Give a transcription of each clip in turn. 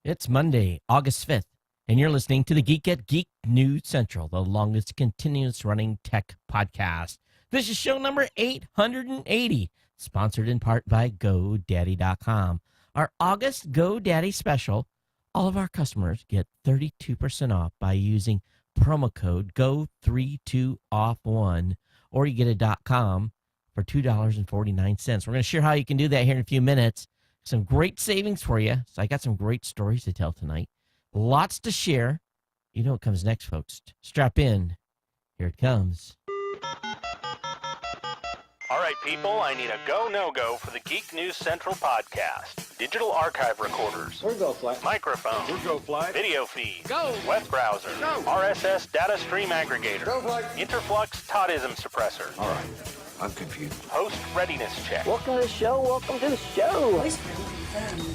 It's Monday, August 5th, and you're listening to the Geek at Geek News Central, the longest continuous running tech podcast. This is show number 880, sponsored in part by GoDaddy.com. Our August GoDaddy special, all of our customers get 32% off by using promo code GO32OFF1, or you get a .com for $2.49. We're going to share how you can do that here in a few minutes. Some great savings for you. So I got some great stories to tell tonight. Lots to share. You know what comes next, folks. Strap in. Here it comes. All right, people, I need a go, no-go for the Geek News Central podcast. Digital archive recorders. We're go fly. Microphone. We're go fly. Video feed. Go. Web browser. Go. RSS data stream aggregator. Go fly. Interflux Toddism suppressor. All right. I'm confused. Host readiness check. Welcome to the show. Welcome to the show.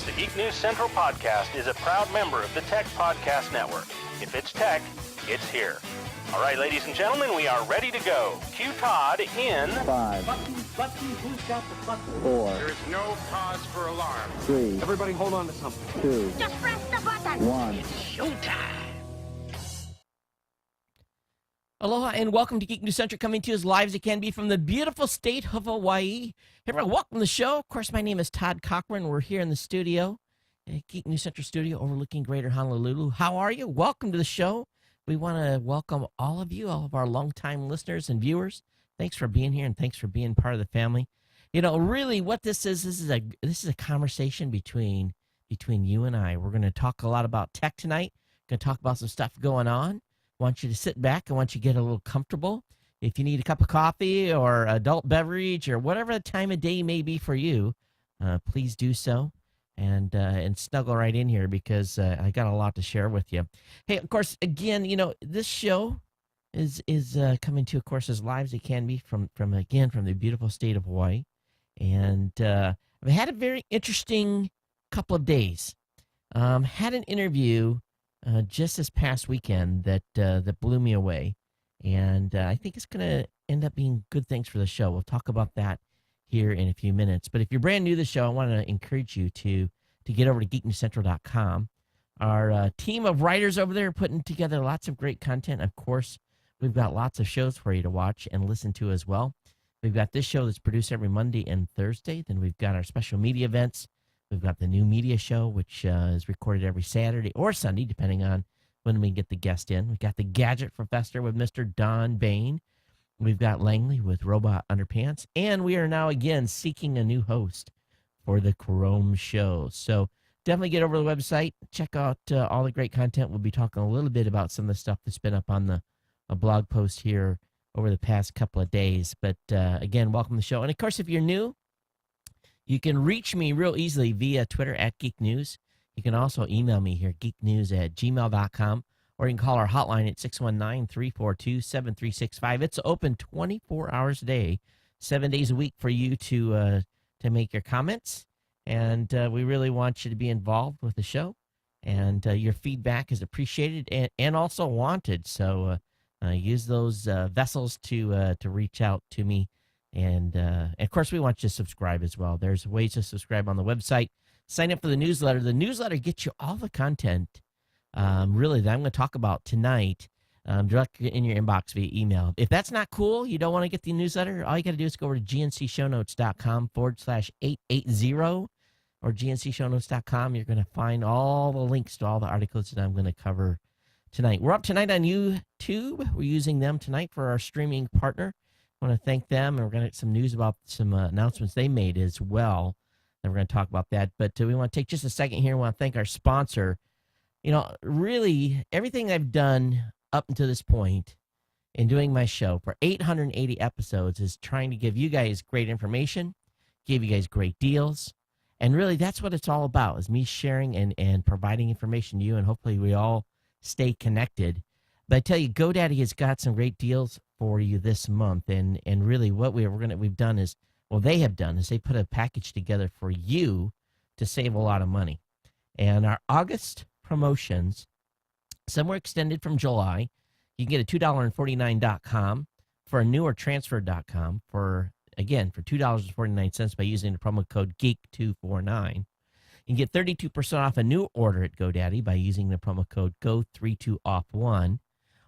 The Geek News Central podcast is a proud member of the Tech Podcast Network. If it's tech, it's here. All right, ladies and gentlemen, we are ready to go. Cue Todd in 5, Button, who's got the button? 4, There's no cause for alarm. 3, Everybody hold on to something. 2, Just press the button. 1. Aloha and welcome to Geek News Central, coming to you as live as it can be from the beautiful state of Hawaii. Everyone, welcome to the show. Of course, my name is Todd Cochran. We're here in the studio, Geek News Central studio overlooking Greater Honolulu. How are you? Welcome to the show. We want to welcome all of you, all of our longtime listeners and viewers. Thanks for being here and thanks for being part of the family. You know, really what this is a conversation between you and I. We're going to talk a lot about tech tonight. Going to talk about some stuff going on. Want you to sit back. I want you to get a little comfortable. If you need a cup of coffee or adult beverage or whatever the time of day may be for you, please do so and snuggle right in here because I got a lot to share with you. Hey, of course, again, you know, this show is coming to, of course, as live as it can be from the beautiful state of Hawaii. And I've had a very interesting couple of days. Had an interview just this past weekend that blew me away, and I think it's going to end up being good things for the show. We'll talk about that here in a few minutes. But if you're brand new to the show, I want to encourage you to get over to geeknewscentral.com. Our team of writers over there are putting together lots of great content. Of course, we've got lots of shows for you to watch and listen to as well. We've got this show that's produced every Monday and Thursday. Then we've got our special media events. We've got the new media show, which is recorded every Saturday or Sunday, depending on when we get the guest in. We've got the Gadget Professor with Mr. Don Bain. We've got Langley with Robot Underpants. And we are now, again, seeking a new host for the Chrome Show. So definitely get over to the website. Check out all the great content. We'll be talking a little bit about some of the stuff that's been up on a blog post here over the past couple of days. But, again, welcome to the show. And, of course, if you're new, you can reach me real easily via Twitter at Geek News. You can also email me here, geeknews@gmail.com, or you can call our hotline at 619-342-7365. It's open 24 hours a day, 7 days a week for you to make your comments. And we really want you to be involved with the show. And your feedback is appreciated and also wanted. So use those vessels to reach out to me. And, of course, we want you to subscribe as well. There's ways to subscribe on the website. Sign up for the newsletter. The newsletter gets you all the content, really, that I'm going to talk about tonight, directly in your inbox via email. If that's not cool, you don't want to get the newsletter, all you got to do is go over to gncsshownotes.com/880 or gncsshownotes.com. You're going to find all the links to all the articles that I'm going to cover tonight. We're up tonight on YouTube. We're using them tonight for our streaming partner. I want to thank them, and we're going to get some news about some announcements they made as well, and we're going to talk about that. But we want to take just a second here. We want to thank our sponsor. You know, really, everything I've done up until this point in doing my show for 880 episodes is trying to give you guys great information, give you guys great deals, and really that's what it's all about, is me sharing and providing information to you, and hopefully we all stay connected. But I tell you, GoDaddy has got some great deals for you this month, and really what we've done is they put a package together for you to save a lot of money. And our August promotions, some were extended from July. You can get a $2.49.com for a newer transfer.com for $2.49 by using the promo code GEEK249. You can get 32% off a new order at GoDaddy by using the promo code GO32OFF1.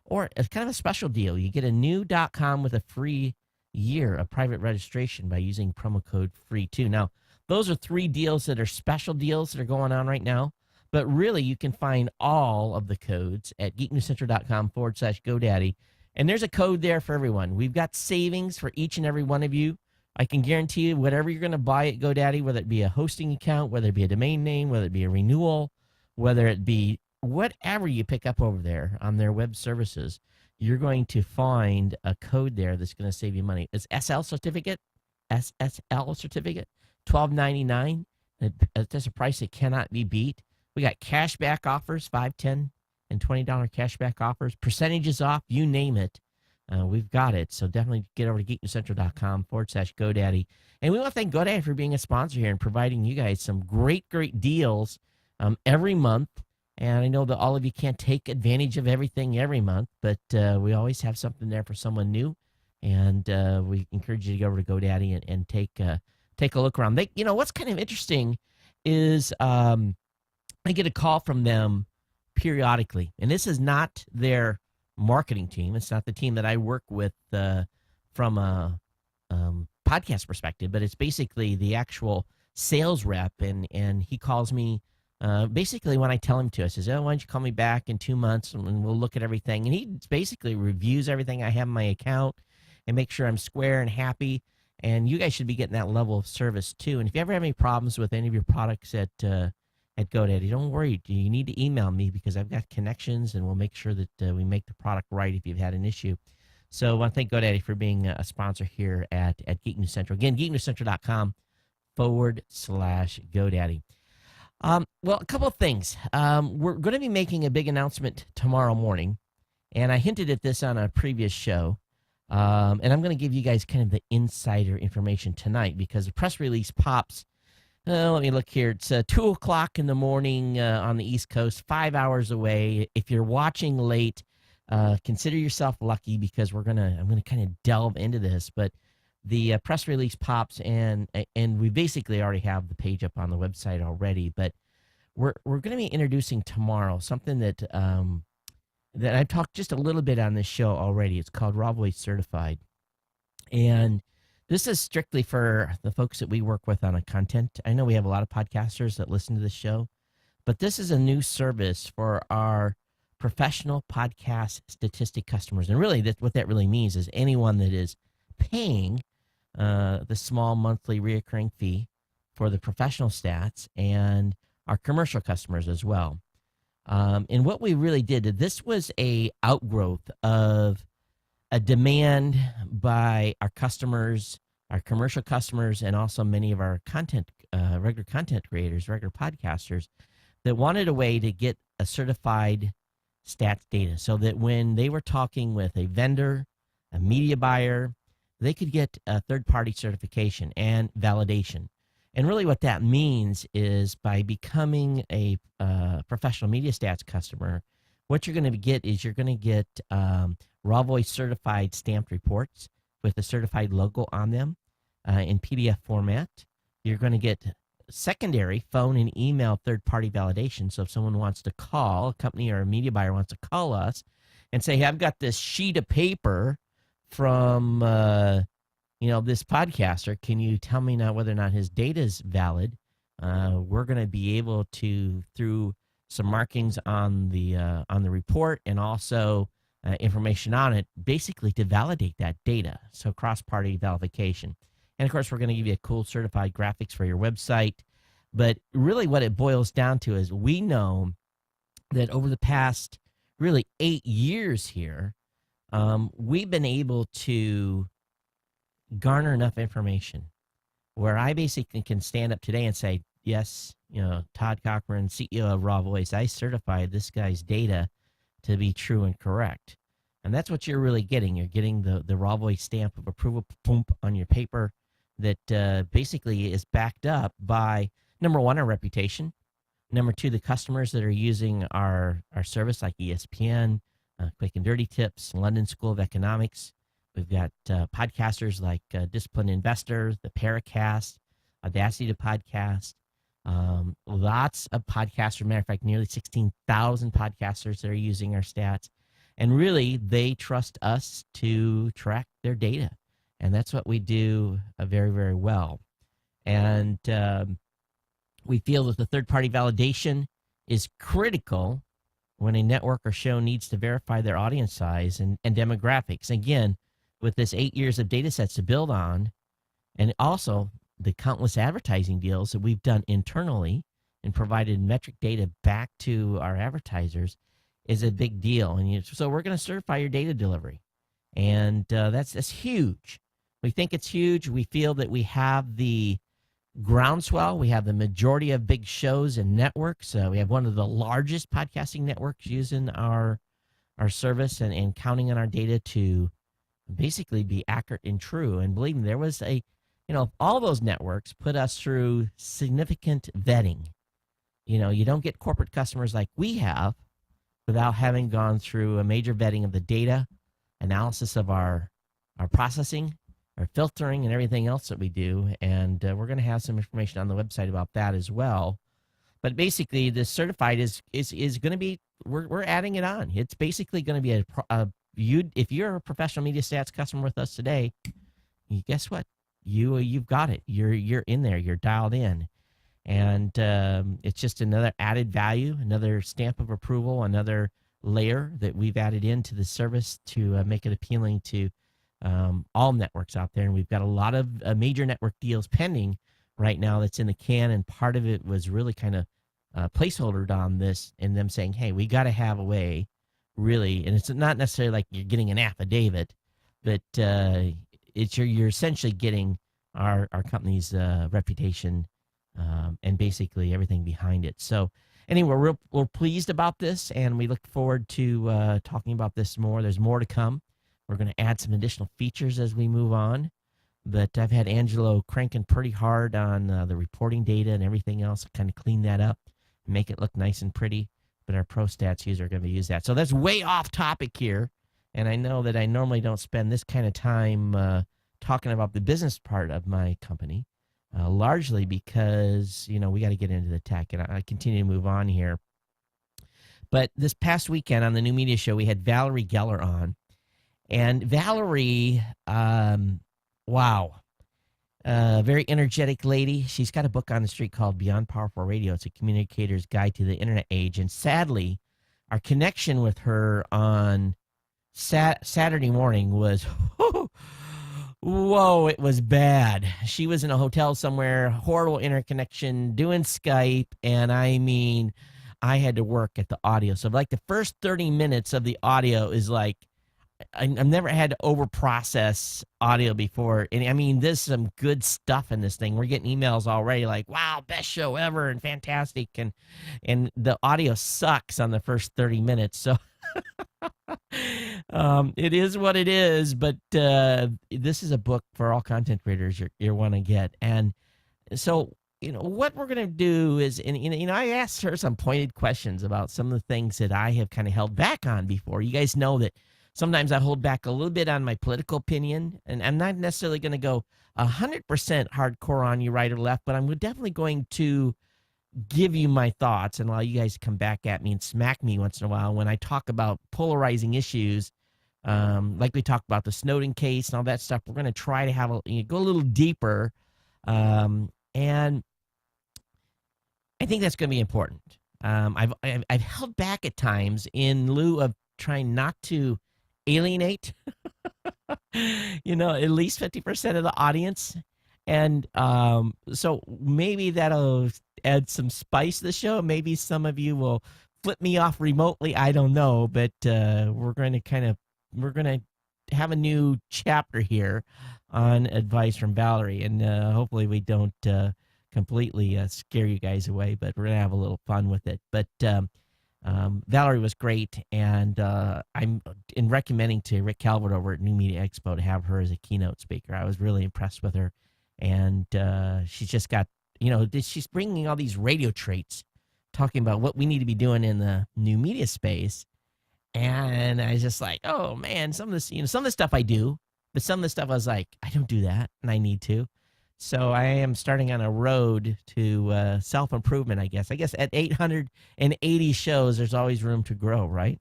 Or it's kind of a special deal. You get a new .com with a free year of private registration by using promo code FREE2. Now, those are 3 deals that are special deals that are going on right now. But really, you can find all of the codes at geeknewscentral.com/GoDaddy. And there's a code there for everyone. We've got savings for each and every one of you. I can guarantee you whatever you're going to buy at GoDaddy, whether it be a hosting account, whether it be a domain name, whether it be a renewal, whether it be whatever you pick up over there on their web services, you're going to find a code there that's going to save you money. It's SSL certificate, $12.99. That's a price that cannot be beat. We got cashback offers, $5, $10, and $20 cashback offers, percentages off, you name it. We've got it. So definitely get over to geeknewscentral.com/GoDaddy. And we want to thank GoDaddy for being a sponsor here and providing you guys some great deals every month. And I know that all of you can't take advantage of everything every month, but we always have something there for someone new. And we encourage you to go over to GoDaddy and take a look around. What's kind of interesting is I get a call from them periodically. And this is not their marketing team. It's not the team that I work with from a podcast perspective, but it's basically the actual sales rep. And he calls me basically when I tell him to. I says, oh, why don't you call me back in 2 months and we'll look at everything. And he basically reviews everything I have in my account and make sure I'm square and happy. And you guys should be getting that level of service too. And if you ever have any problems with any of your products at GoDaddy, don't worry. You need to email me because I've got connections and we'll make sure that we make the product right if you've had an issue. So I want to thank GoDaddy for being a sponsor here at Geek News Central. Again, geeknewscentral.com/GoDaddy. Well, a couple of things. We're going to be making a big announcement tomorrow morning, and I hinted at this on a previous show. And I'm going to give you guys kind of the insider information tonight because the press release pops. Let me look here. It's 2 o'clock in the morning on the East Coast, 5 hours away. If you're watching late, consider yourself lucky because I'm gonna kind of delve into this. But the press release pops, and we basically already have the page up on the website already. But we're going to be introducing tomorrow something that I've talked just a little bit on this show already. It's called Raw Voice Certified, and this is strictly for the folks that we work with on a content. I know we have a lot of podcasters that listen to this show, but this is a new service for our professional podcast statistic customers. And really, what that really means is anyone that is paying the small monthly reoccurring fee for the professional stats and our commercial customers as well. And what we really did, this was a outgrowth of a demand by our customers, our commercial customers, and also many of our regular content creators, regular podcasters that wanted a way to get a certified stats data so that when they were talking with a vendor, a media buyer, they could get a third-party certification and validation. And really what that means is by becoming a professional media stats customer, what you're going to get is you're going to get Raw Voice certified stamped reports with a certified logo on them in PDF format. You're going to get secondary phone and email third-party validation. So if someone wants to call, a company or a media buyer wants to call us and say, hey, I've got this sheet of paper from this podcaster. Can you tell me now whether or not his data is valid? We're going to be able to, through some markings on the report and also information on it, basically to validate that data. So cross-party verification. And of course, we're going to give you a cool certified graphics for your website. But really what it boils down to is we know that over the past really 8 years here, we've been able to garner enough information where I basically can stand up today and say, yes, Todd Cochran, CEO of Raw Voice, I certified this guy's data to be true and correct. And that's what you're really getting. You're getting the Raw Voice stamp of approval on your paper that basically is backed up by, number one, our reputation. Number two, the customers that are using our service like ESPN, Quick and Dirty Tips, London School of Economics. We've got podcasters like Disciplined Investor, the Paracast, Audacity to Podcast, Lots of podcasters. Matter of fact, nearly 16,000 podcasters that are using our stats. And really, they trust us to track their data. And that's what we do very, very well. And we feel that the third-party validation is critical when a network or show needs to verify their audience size and demographics. Again, with this 8 years of data sets to build on, and also the countless advertising deals that we've done internally and provided metric data back to our advertisers is a big deal. And so we're going to certify your data delivery. And that's huge. We think it's huge. We feel that we have the groundswell. We have the majority of big shows and networks. We have one of the largest podcasting networks using our service and counting on our data to basically be accurate and true. And believe me, there was all those networks put us through significant vetting. You don't get corporate customers like we have without having gone through a major vetting of the data, analysis of our processing, our filtering, and everything else that we do. And we're going to have some information on the website about that as well. But basically, the certified is going to be, we're adding it on. It's basically going to be if you're a professional media stats customer with us today, guess what? You've got it. You're in there. You're dialed in. And it's just another added value, another stamp of approval, another layer that we've added into the service to make it appealing to all networks out there. And we've got a lot of major network deals pending right now that's in the can. And part of it was really kind of placeholdered on this and them saying, hey, we got to have a way, really. And it's not necessarily like you're getting an affidavit, but you're essentially getting our company's reputation and basically everything behind it. So anyway, we're pleased about this, and we look forward to talking about this more. There's more to come. We're going to add some additional features as we move on. But I've had Angelo cranking pretty hard on the reporting data and everything else to kind of clean that up, make it look nice and pretty. But our Pro Stats user are going to use that. So that's way off topic here. And I know that I normally don't spend this kind of time talking about the business part of my company, largely because, we got to get into the tech. And I continue to move on here. But this past weekend on the New Media Show, we had Valerie Geller on. And Valerie, wow, very energetic lady. She's got a book on the street called Beyond Powerful Radio. It's a communicator's guide to the internet age. And sadly, our connection with her on Saturday morning was, whoa, it was bad. She was in a hotel somewhere, horrible interconnection, doing Skype. And I mean, I had to work at the audio. So like the first 30 minutes of the audio is like, I've never had to over-process audio before. And I mean, there's some good stuff in this thing. We're getting emails already like, wow, best show ever and fantastic. And the audio sucks on the first 30 minutes. So it is what it is. But this is a book for all content creators you want to get. And so, what we're going to do is, and I asked her some pointed questions about some of the things that I have kind of held back on before. You guys know that sometimes I hold back a little bit on my political opinion, and I'm not necessarily going to go 100% hardcore on you right or left, but I'm definitely going to give you my thoughts and allow you guys to come back at me and smack me once in a while when I talk about polarizing issues, like we talked about the Snowden case and all that stuff. We're going to try to go a little deeper, and I think that's going to be important. I've held back at times in lieu of trying not to alienate, at least 50% of the audience. And so maybe that'll add some spice to the show. Maybe some of you will flip me off remotely. I don't know, but we're going to have a new chapter here on advice from Valerie. And hopefully we don't completely scare you guys away, but we're going to have a little fun with it. But Valerie was great, and I'm in recommending to Rick Calvert over at New Media Expo to have her as a keynote speaker. I was really impressed with her, and she's just got, she's bringing all these radio traits, talking about what we need to be doing in the new media space. And I was just like, oh man, some of this stuff I do, but some of the stuff I was like, I don't do that, and I need to. So I am starting on a road to self-improvement, I guess. I guess at 880 shows, there's always room to grow, right?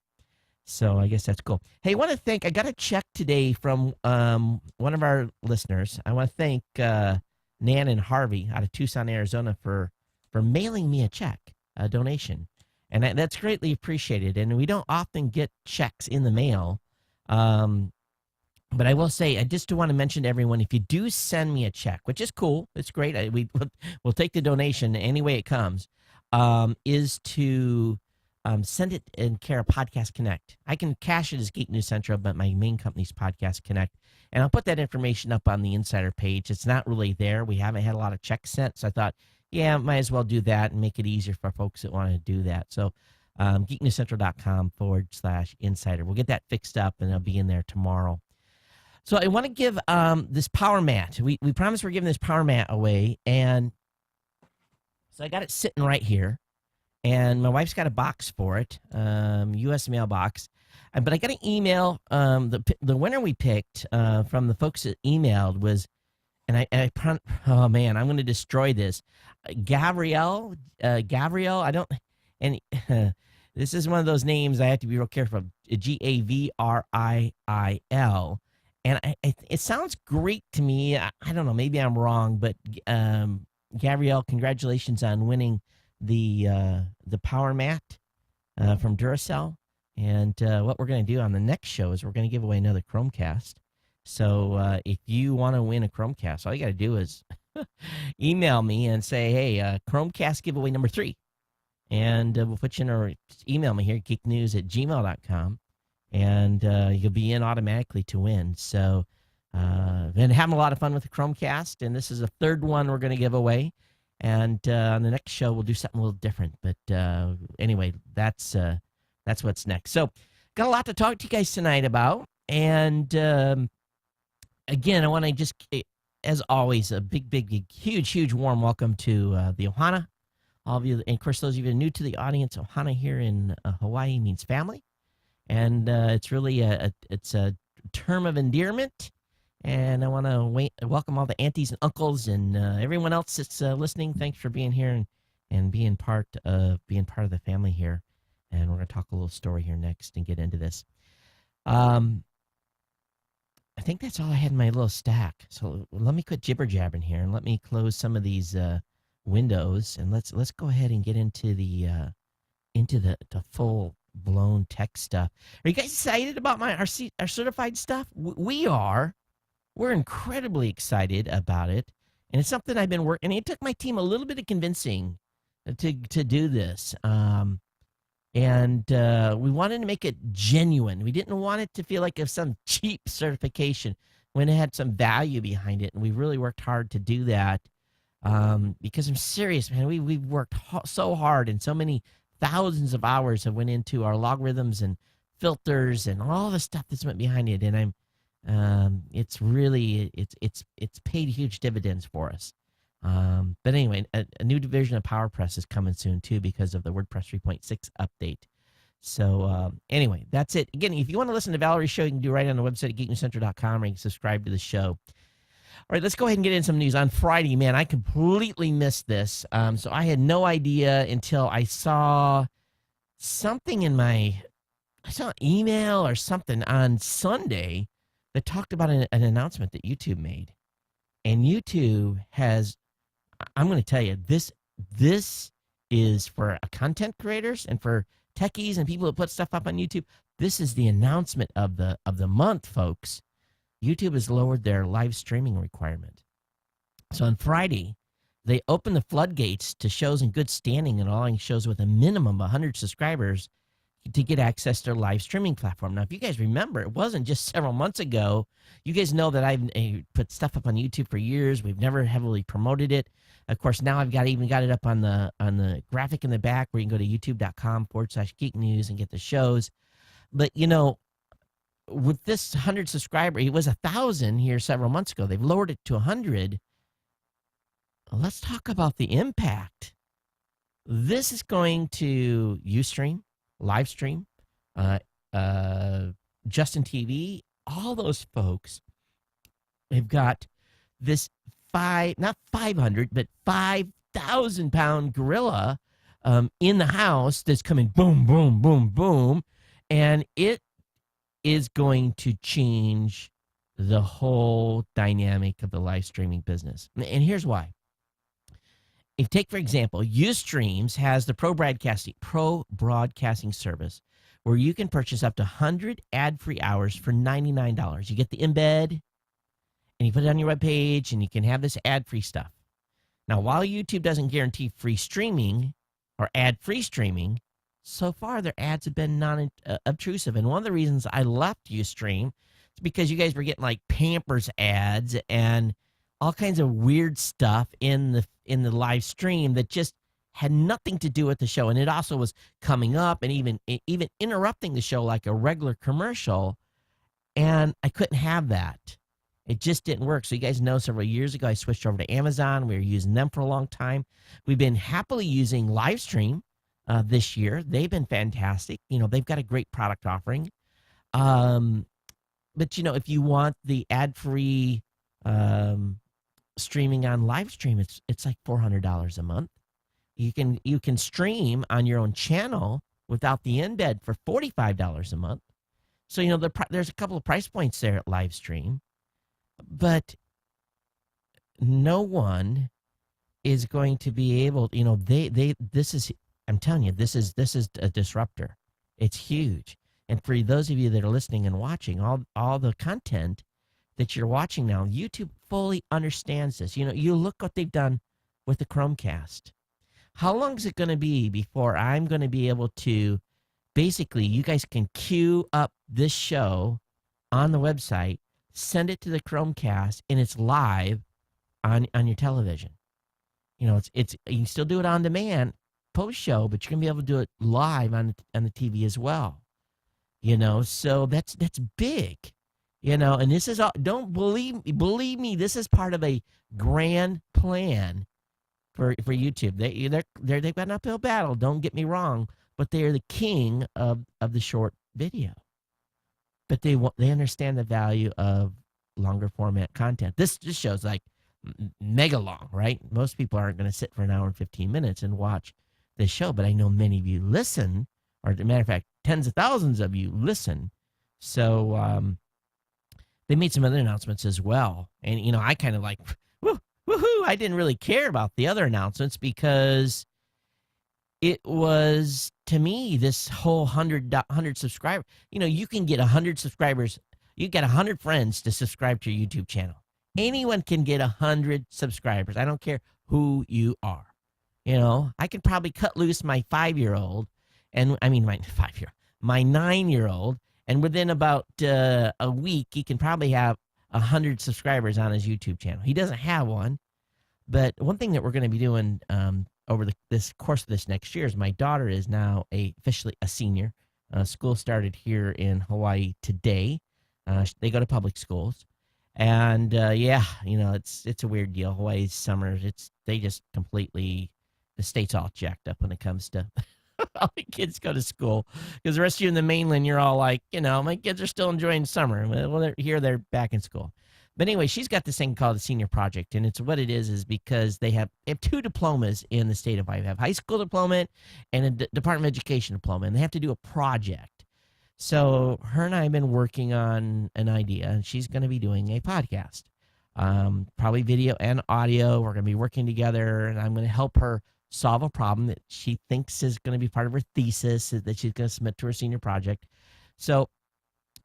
So I guess that's cool. Hey, I got a check today from one of our listeners. I want to thank Nan and Harvey out of Tucson, Arizona for mailing me a check, a donation. And that's greatly appreciated. And we don't often get checks in the mail. But I will say, I just want to mention to everyone, if you do send me a check, which is cool, it's great. We'll take the donation any way it comes, is to send it in care of Podcast Connect. I can cash it as Geek News Central, but my main company's Podcast Connect. And I'll put that information up on the insider page. It's not really there. We haven't had a lot of checks sent, so I thought, yeah, might as well do that and make it easier for folks that want to do that. So geeknewscentral.com/insider. We'll get that fixed up, and it'll be in there tomorrow. So I want to give this power mat. We promised we're giving this power mat away, and so I got it sitting right here, and my wife's got a box for it, U.S. mail box. But I got an email. The winner we picked from the folks that emailed was, and oh man, I'm going to destroy this. Gabrielle, I don't, and this is one of those names I have to be real careful. Gavriil. And it sounds Greek to me. I don't know. Maybe I'm wrong, but Gabrielle, congratulations on winning the power mat from Duracell. And what we're going to do on the next show is we're going to give away another Chromecast. So if you want to win a Chromecast, all you got to do is email me and say, hey, Chromecast giveaway number 3. And we'll put you in, or email me here, geeknews@gmail.com. And you'll be in automatically to win. So, been having a lot of fun with the Chromecast, and this is the 3rd one we're going to give away. And on the next show, we'll do something a little different. But anyway, that's what's next. So, got a lot to talk to you guys tonight about. And again, I want to just, as always, a big, huge warm welcome to the Ohana. All of you, and of course, those of you new to the audience, Ohana here in Hawaii means family. And it's really it's a term of endearment. And I want to welcome all the aunties and uncles and everyone else that's listening. Thanks for being here and being part of the family here. And we're going to talk a little story here next and get into this. I think that's all I had in my little stack. So let me quit jibber jabbering here and let me close some of these windows, and let's go ahead and get into the full blown tech stuff. Are you guys excited about our certified stuff? We are. We're incredibly excited about it, and it's something I've been working. It took my team a little bit of convincing to do this, and we wanted to make it genuine. We didn't want it to feel like it's some cheap certification when it had some value behind it, and we really worked hard to do that. Because I'm serious, man. We've worked so hard, and so many thousands of hours have went into our logarithms and filters and all the stuff that's went behind it. And it's really it's paid huge dividends for us. But anyway, a new division of PowerPress is coming soon too because of the WordPress 3.6 update. So anyway, that's it. Again, if you want to listen to Valerie's show, you can do right on the website at geeknewscentral.com, or you can subscribe to the show. All right, let's go ahead and get in some news. On Friday, man, I completely missed this. So I had no idea until I saw something I saw an email or something on Sunday that talked about an announcement that YouTube made. And YouTube has, I'm going to tell you, this is for content creators and for techies and people that put stuff up on YouTube. This is the announcement of the month, folks. YouTube has lowered their live streaming requirement. So on Friday, they opened the floodgates to shows in good standing and allowing shows with a minimum of 100 subscribers to get access to their live streaming platform. Now, if you guys remember, it wasn't just several months ago. You guys know that I've put stuff up on YouTube for years. We've never heavily promoted it. Of course, now I've got it up on the graphic in the back where you can go to youtube.com/geek news and get the shows. But, you know, with this 100 subscriber, it was 1,000 here several months ago. They've lowered it to 100. Let's talk about the impact. This is going to Ustream, Livestream, Justin TV, all those folks. They've got this not 500, but 5,000 pound gorilla in the house that's coming boom, boom, boom, boom. And it is going to change the whole dynamic of the live streaming business. And here's why. If take, for example, Ustreams has the pro broadcasting service where you can purchase up to 100 ad-free hours for $99. You get the embed, and you put it on your webpage, and you can have this ad-free stuff. Now, while YouTube doesn't guarantee free streaming or ad-free streaming, so far their ads have been non-obtrusive. And one of the reasons I left Ustream is because you guys were getting like Pampers ads and all kinds of weird stuff in the live stream that just had nothing to do with the show. And it also was coming up and even interrupting the show like a regular commercial. And I couldn't have that. It just didn't work. So you guys know several years ago, I switched over to Amazon. We were using them for a long time. We've been happily using Livestream this year. They've been fantastic. They've got a great product offering. But, if you want the ad-free streaming on Livestream, it's like $400 a month. You can stream on your own channel without the embed for $45 a month. So, there's a couple of price points there at Livestream. But no one is going to be able, I'm telling you, this is a disruptor. It's huge. And for those of you that are listening and watching, all the content that you're watching now, YouTube fully understands this. You look what they've done with the Chromecast. How long is it going to be before I'm going to be able to, basically, you guys can queue up this show on the website, send it to the Chromecast, and it's live on your television. It's you can still do it on demand post-show, but you're going to be able to do it live on the TV as well. So that's big. And this is all, don't believe me, this is part of a grand plan for YouTube. They've got an uphill battle, don't get me wrong, but they are the king of the short video. But they understand the value of longer format content. This show's like mega long, right? Most people aren't going to sit for an hour and 15 minutes and watch this show, but I know many of you listen, or as a matter of fact, tens of thousands of you listen. So they made some other announcements as well. And, I kind of like, woohoo, I didn't really care about the other announcements because it was, to me, this whole 100 subscriber, you can get 100 subscribers. You get 100 friends to subscribe to your YouTube channel. Anyone can get 100 subscribers. I don't care who you are. I could probably cut loose my 5-year-old, and I mean my 9-year-old, and within about a week, he can probably have 100 subscribers on his YouTube channel. He doesn't have one, but one thing that we're going to be doing over this course of this next year is my daughter is now officially a senior. School started here in Hawaii today. They go to public schools, and it's a weird deal. Hawaii's summers, they just completely, the state's all jacked up when it comes to how the kids go to school. Because the rest of you in the mainland, you're all like, my kids are still enjoying summer. Well, they're back in school. But anyway, she's got this thing called the Senior Project, and it's what it is because they have 2 diplomas in the state of Hawaii. They have high school diploma and a Department of Education diploma, and they have to do a project. So her and I have been working on an idea, and she's going to be doing a podcast, probably video and audio. We're going to be working together, and I'm going to help her solve a problem that she thinks is going to be part of her thesis that she's going to submit to her senior project. So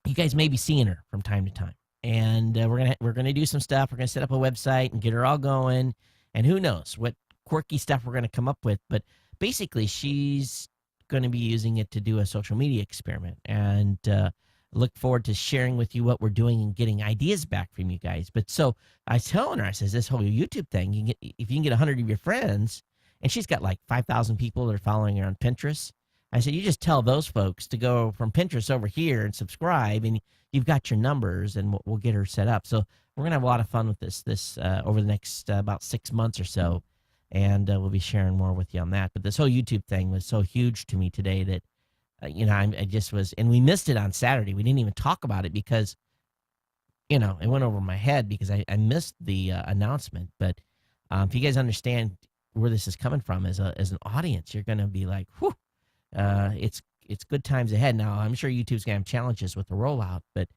you guys may be seeing her from time to time. And we're gonna do some stuff. We're gonna set up a website and get her all going. And who knows what quirky stuff we're gonna come up with. But basically, she's gonna be using it to do a social media experiment. And look forward to sharing with you what we're doing and getting ideas back from you guys. But so I was telling her, I says, this whole YouTube thing, if you can get 100 of your friends, and she's got like 5,000 people that are following her on Pinterest. I said, you just tell those folks to go from Pinterest over here and subscribe, and you've got your numbers, and we'll get her set up. So we're going to have a lot of fun with this over the next about 6 months or so, and we'll be sharing more with you on that. But this whole YouTube thing was so huge to me today that, I just was, and we missed it on Saturday. We didn't even talk about it because it went over my head because I missed the announcement. But if you guys understand where this is coming from as an audience, you're going to be like, whew, it's good times ahead. Now, I'm sure YouTube's going to have challenges with the rollout, but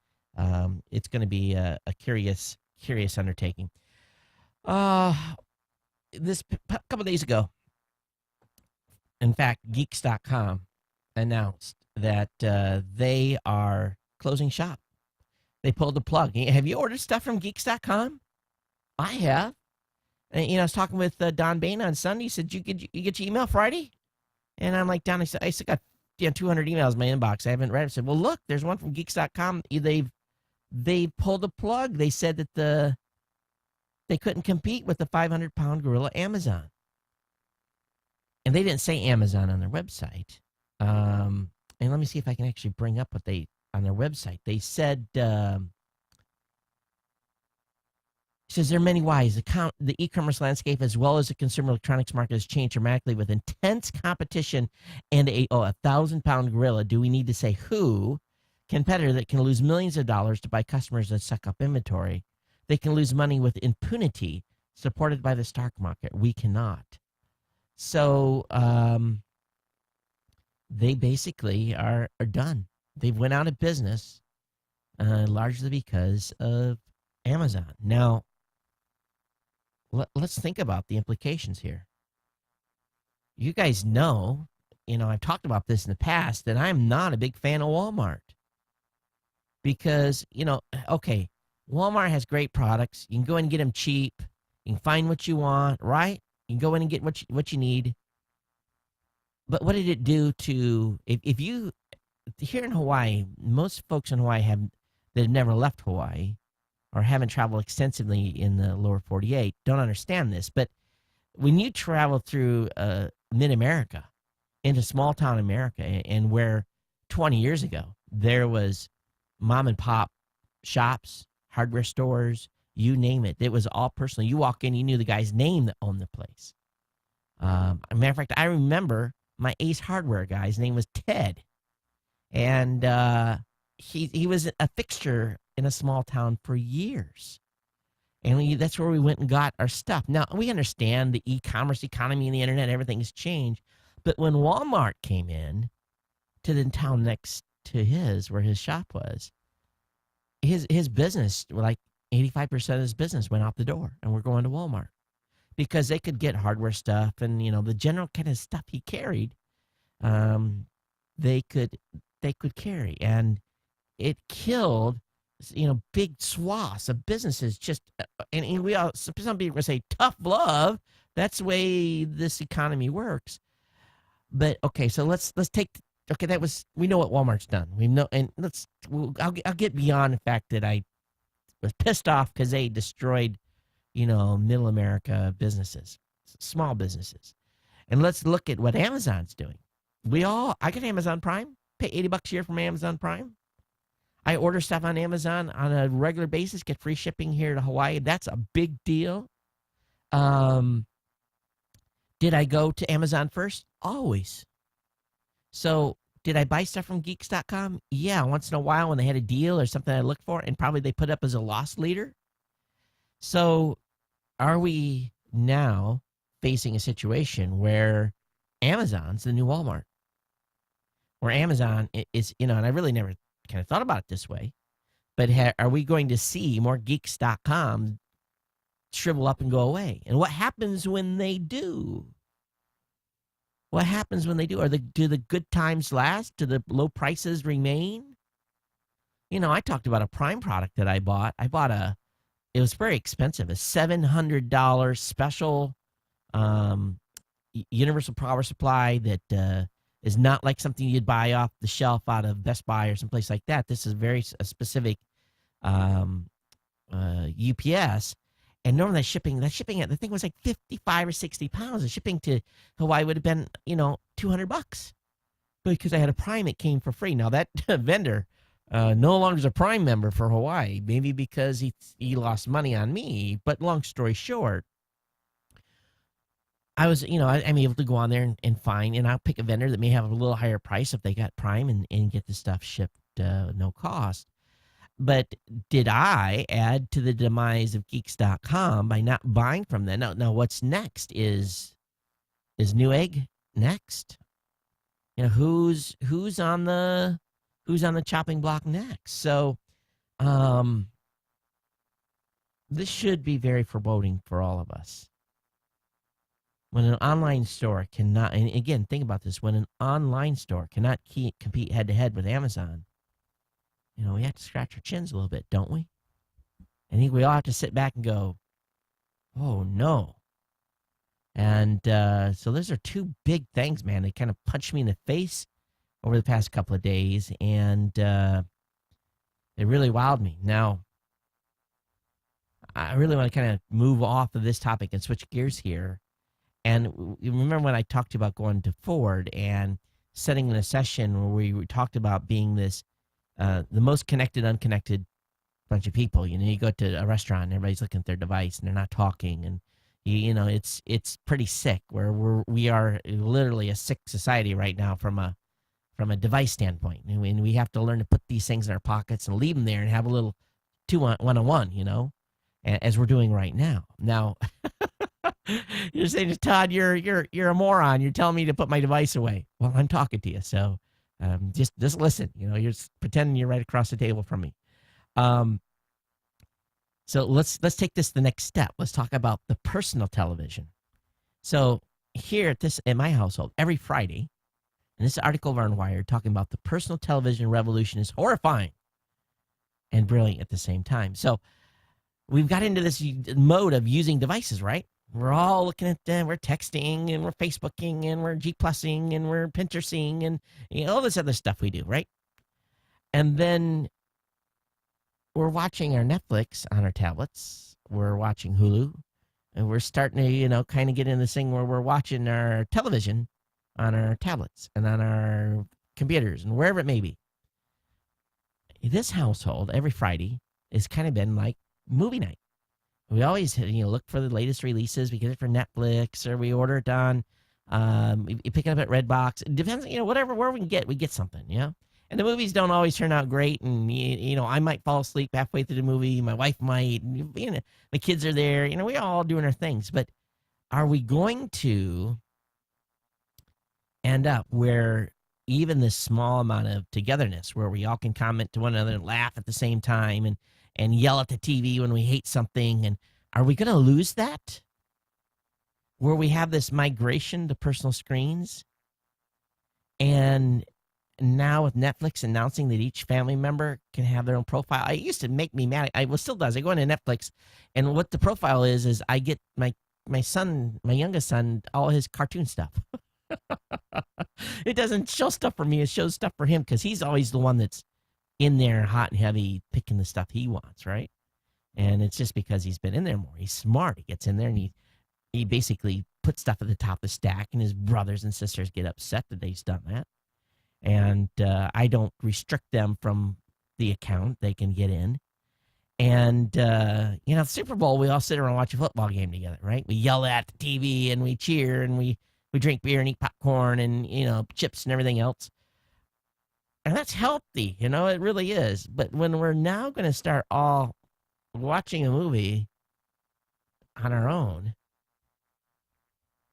it's going to be a curious undertaking. This couple days ago, in fact, Geeks.com announced that they are closing shop. They pulled the plug. Have you ordered stuff from Geeks.com? I have. And, I was talking with Don Bain on Sunday. He said, you get your email Friday? And I'm like, Don, I still got 200 emails in my inbox. I haven't read it. I said, well, look, there's one from Geeks.com. They pulled the plug. They said that they couldn't compete with the 500-pound gorilla Amazon. And they didn't say Amazon on their website. And let me see if I can actually bring up what they on their website. They said, says there are many whys. The e-commerce landscape as well as the consumer electronics market has changed dramatically with intense competition and a 1,000-pound gorilla. Do we need to say who? Competitor that can lose millions of dollars to buy customers and suck up inventory. They can lose money with impunity supported by the stock market. We cannot. So they basically are done. They went out of business largely because of Amazon. Now, let's think about the implications here. You guys know, I've talked about this in the past, that I'm not a big fan of Walmart. Because, okay, Walmart has great products. You can go in and get them cheap. You can find what you want, right? You can go in and get what you need. But what did it do to, if you, here in Hawaii, most folks in Hawaii that have never left Hawaii or haven't traveled extensively in the lower 48 don't understand this. But when you travel through mid-America, into small-town America, and where 20 years ago there was mom-and-pop shops, hardware stores, you name it. It was all personal. You walk in, you knew the guy's name that owned the place. As a matter of fact, I remember my Ace Hardware guy. His name was Ted. And he was a fixture in a small town for years. And that's where we went and got our stuff. Now, we understand the e-commerce economy and the internet, everything has changed. But when Walmart came in to the town next to where his shop was, his business, like 85% of his business went out the door, and we're going to Walmart because they could get hardware stuff and, the general kind of stuff he carried, they could carry. And it killed, big swaths of businesses just, and we all, some people say tough love. That's the way this economy works. But okay, so let's take, okay, we know what Walmart's done. We know, and I'll get beyond the fact that I was pissed off because they destroyed, middle America businesses, small businesses. And let's look at what Amazon's doing. I get Amazon Prime, pay $80 a year from Amazon Prime. I order stuff on Amazon on a regular basis, get free shipping here to Hawaii. That's a big deal. Did I go to Amazon first? Always. So did I buy stuff from Geeks.com? Yeah, once in a while when they had a deal or something I looked for, and probably they put up as a loss leader. So are we now facing a situation where Amazon's the new Walmart? Where Amazon is, and I really never kind of thought about it this way, but are we going to see more Geeks.com shrivel up and go away? And what happens when they do? What happens when they do? Do the good times last? Do the low prices remain? I talked about a Prime product that I bought. It was very expensive, a $700 special universal power supply that is not like something you'd buy off the shelf out of Best Buy or someplace like that. This is very specific UPS. And normally that shipping, the thing was like 55 or 60 pounds. The shipping to Hawaii would have been, $200. But because I had a Prime, it came for free. Now that vendor no longer is a Prime member for Hawaii, maybe because he lost money on me. But long story short, I was, I'm able to go on there and find, and I'll pick a vendor that may have a little higher price if they got Prime and get the stuff shipped no cost. But did I add to the demise of geeks.com by not buying from them? Now what's next is Newegg next? Who's on the chopping block next? So this should be very foreboding for all of us. When an online store cannot, and again, think about this, when an online store cannot compete head-to-head with Amazon, we have to scratch our chins a little bit, don't we? I think we all have to sit back and go, oh, no. And so those are two big things, man. They kind of punched me in the face over the past couple of days, and it really wowed me. Now, I really want to kind of move off of this topic and switch gears here. And you remember when I talked about going to Ford and setting in a session where we talked about being this, the most connected, unconnected bunch of people. You go to a restaurant and everybody's looking at their device and they're not talking. And, it's pretty sick where we are literally a sick society right now from a device standpoint. And we have to learn to put these things in our pockets and leave them there and have a little one-on-one, as we're doing right now. Now, you're saying, Todd, you're a moron. You're telling me to put my device away. Well, I'm talking to you, so just listen. You're just pretending you're right across the table from me. So let's take this the next step. Let's talk about the personal television. So here at my household, every Friday, and this article of Wired talking about the personal television revolution is horrifying and brilliant at the same time. So we've got into this mode of using devices, right? We're all looking at them. We're texting and we're Facebooking and we're G+ing and we're Pinteresting and all this other stuff we do, right? And then we're watching our Netflix on our tablets. We're watching Hulu. And we're starting to, kind of get in this thing where we're watching our television on our tablets and on our computers and wherever it may be. This household, every Friday, has kind of been like movie night. We always, look for the latest releases. We get it for Netflix, or we order it on, you pick it up at Redbox. It depends, where we get something, And the movies don't always turn out great, and, I might fall asleep halfway through the movie. My wife might, my kids are there. We all doing our things. But are we going to end up where even this small amount of togetherness, where we all can comment to one another and laugh at the same time and yell at the TV when we hate something. And are we going to lose that? Where we have this migration to personal screens? And now with Netflix announcing that each family member can have their own profile, it used to make me mad. Still does. I go into Netflix, and what the profile is I get my youngest son, all his cartoon stuff. It doesn't show stuff for me. It shows stuff for him because he's always the one that's in there hot and heavy picking the stuff he wants, right? And it's just because he's been in there more. He's smart. He gets in there and he basically puts stuff at the top of the stack, and his brothers and sisters get upset that he's done that. And I don't restrict them from the account. They can get in. And, Super Bowl, we all sit around and watch a football game together, right? We yell at the TV and we cheer and we drink beer and eat popcorn and, chips and everything else. And that's healthy, it really is. But when we're now going to start all watching a movie on our own,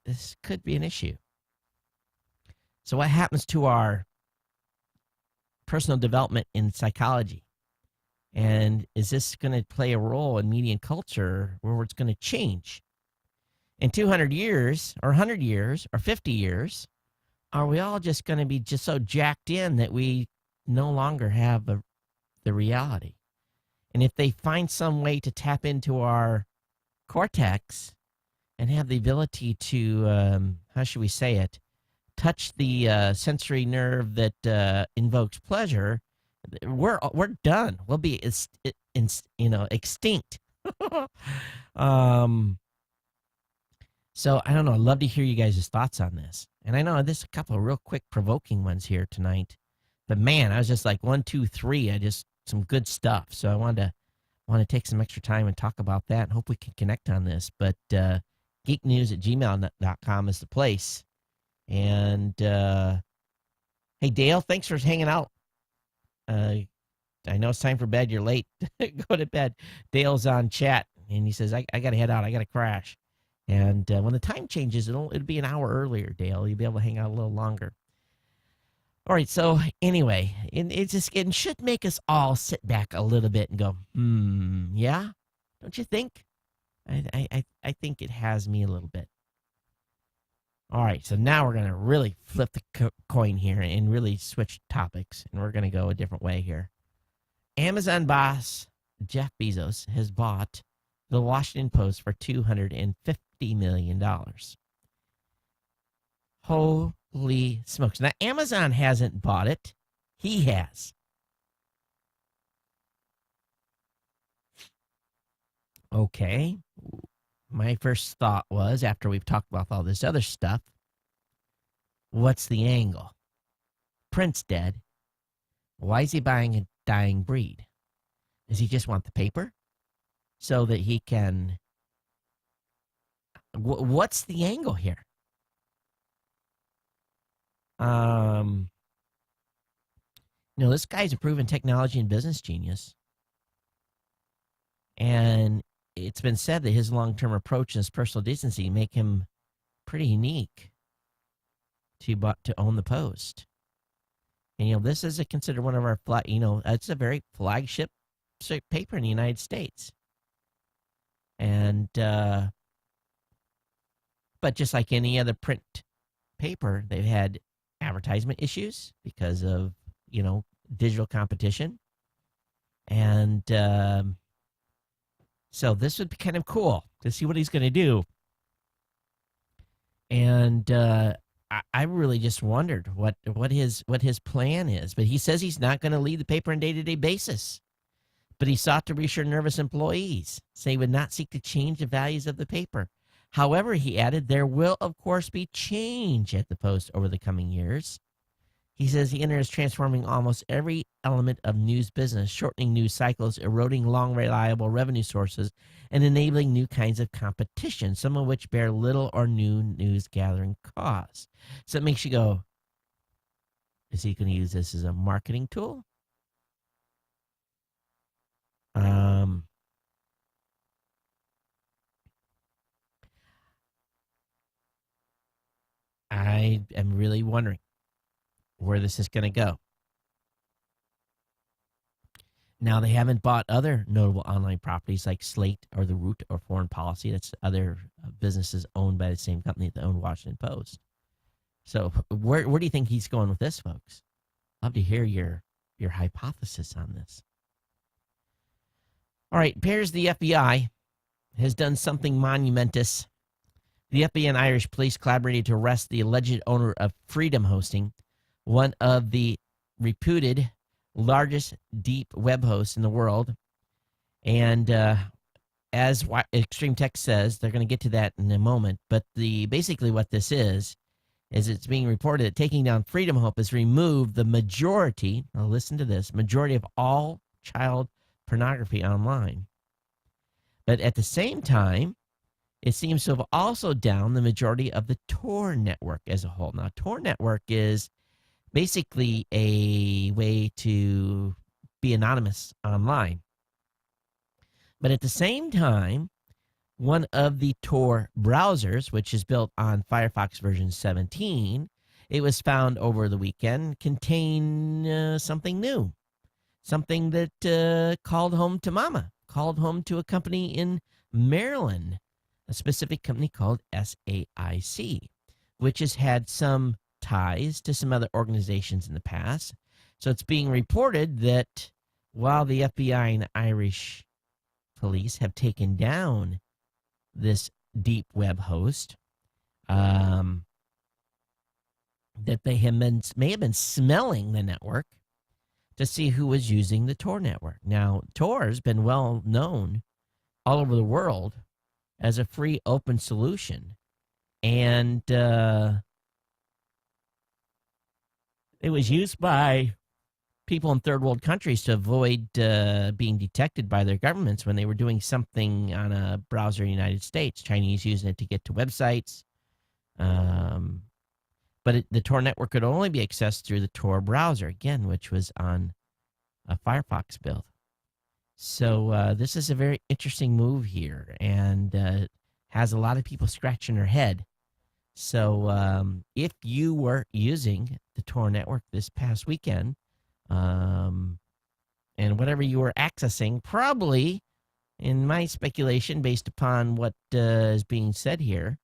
this could be an issue. So what happens to our personal development in psychology? And is this going to play a role in media and culture where it's going to change? In 200 years or 100 years or 50 years, are we all just going to be just so jacked in that we no longer have the reality? And if they find some way to tap into our cortex and have the ability to, how should we say it, touch the sensory nerve that invokes pleasure, we're done. We'll be extinct. So I don't know. I'd love to hear you guys' thoughts on this. And I know there's a couple of real quick provoking ones here tonight. But man, I was just like 1, 2, 3. Some good stuff. So I want to take some extra time and talk about that and hope we can connect on this. But geeknews@gmail.com is the place. And hey, Dale, thanks for hanging out. I know it's time for bed. You're late. Go to bed. Dale's on chat, and he says, I got to head out. I got to crash. And when the time changes, it'll be an hour earlier, Dale. You'll be able to hang out a little longer. All right, so anyway, it should make us all sit back a little bit and go, yeah? Don't you think? I think it has me a little bit. All right, so now we're going to really flip the coin here and really switch topics, and we're going to go a different way here. Amazon boss Jeff Bezos has bought the Washington Post for $250 million. Holy smokes. Now, Amazon hasn't bought it. He has. Okay. My first thought was, after we've talked about all this other stuff, what's the angle? Print's dead. Why is he buying a dying breed? Does he just want the paper so that he can... What's the angle here? This guy's a proven technology and business genius. And it's been said that his long-term approach and his personal decency make him pretty unique to own the Post. And, this is considered one of our, it's a very flagship paper in the United States. And, but just like any other print paper, they've had advertisement issues because of, digital competition. And so this would be kind of cool to see what he's going to do. And I really just wondered what his plan is. But he says he's not going to lead the paper on a day-to-day basis. But he sought to reassure nervous employees, say he would not seek to change the values of the paper. However, he added, there will, of course, be change at the Post over the coming years. He says he enters transforming almost every element of news business, shortening news cycles, eroding long, reliable revenue sources, and enabling new kinds of competition, some of which bear little or no news gathering cost. So it makes you go, is he going to use this as a marketing tool? I am really wondering where this is going to go. Now, they haven't bought other notable online properties like Slate or The Root or Foreign Policy. That's other businesses owned by the same company that own Washington Post. So where do you think he's going with this, folks? Love to hear your hypothesis on this. All right, appears the FBI has done something monumentous. The FBI and Irish police collaborated to arrest the alleged owner of Freedom Hosting, one of the reputed largest deep web hosts in the world. And as Extreme Tech says, they're going to get to that in a moment. But basically what this is it's being reported that taking down Freedom Hope has removed the majority, now listen to this, majority of all child pornography online. But at the same time, it seems to have also downed the majority of the Tor network as a whole. Now, Tor network is basically a way to be anonymous online. But at the same time, one of the Tor browsers, which is built on Firefox version 17, it was found over the weekend, contain something new. Something that called home to mama, called home to a company in Maryland, a specific company called SAIC, which has had some ties to some other organizations in the past. So it's being reported that while the FBI and Irish police have taken down this deep web host, that they may have been smelling the network to see who was using the Tor network. Now, Tor has been well known all over the world as a free, open solution. And it was used by people in third world countries to avoid being detected by their governments when they were doing something on a browser in the United States. Chinese using it to get to websites. But the Tor network could only be accessed through the Tor browser, again, which was on a Firefox build. So this is a very interesting move here, and has a lot of people scratching their head. So if you were using the Tor network this past weekend, and whatever you were accessing, probably, in my speculation, based upon what is being said here,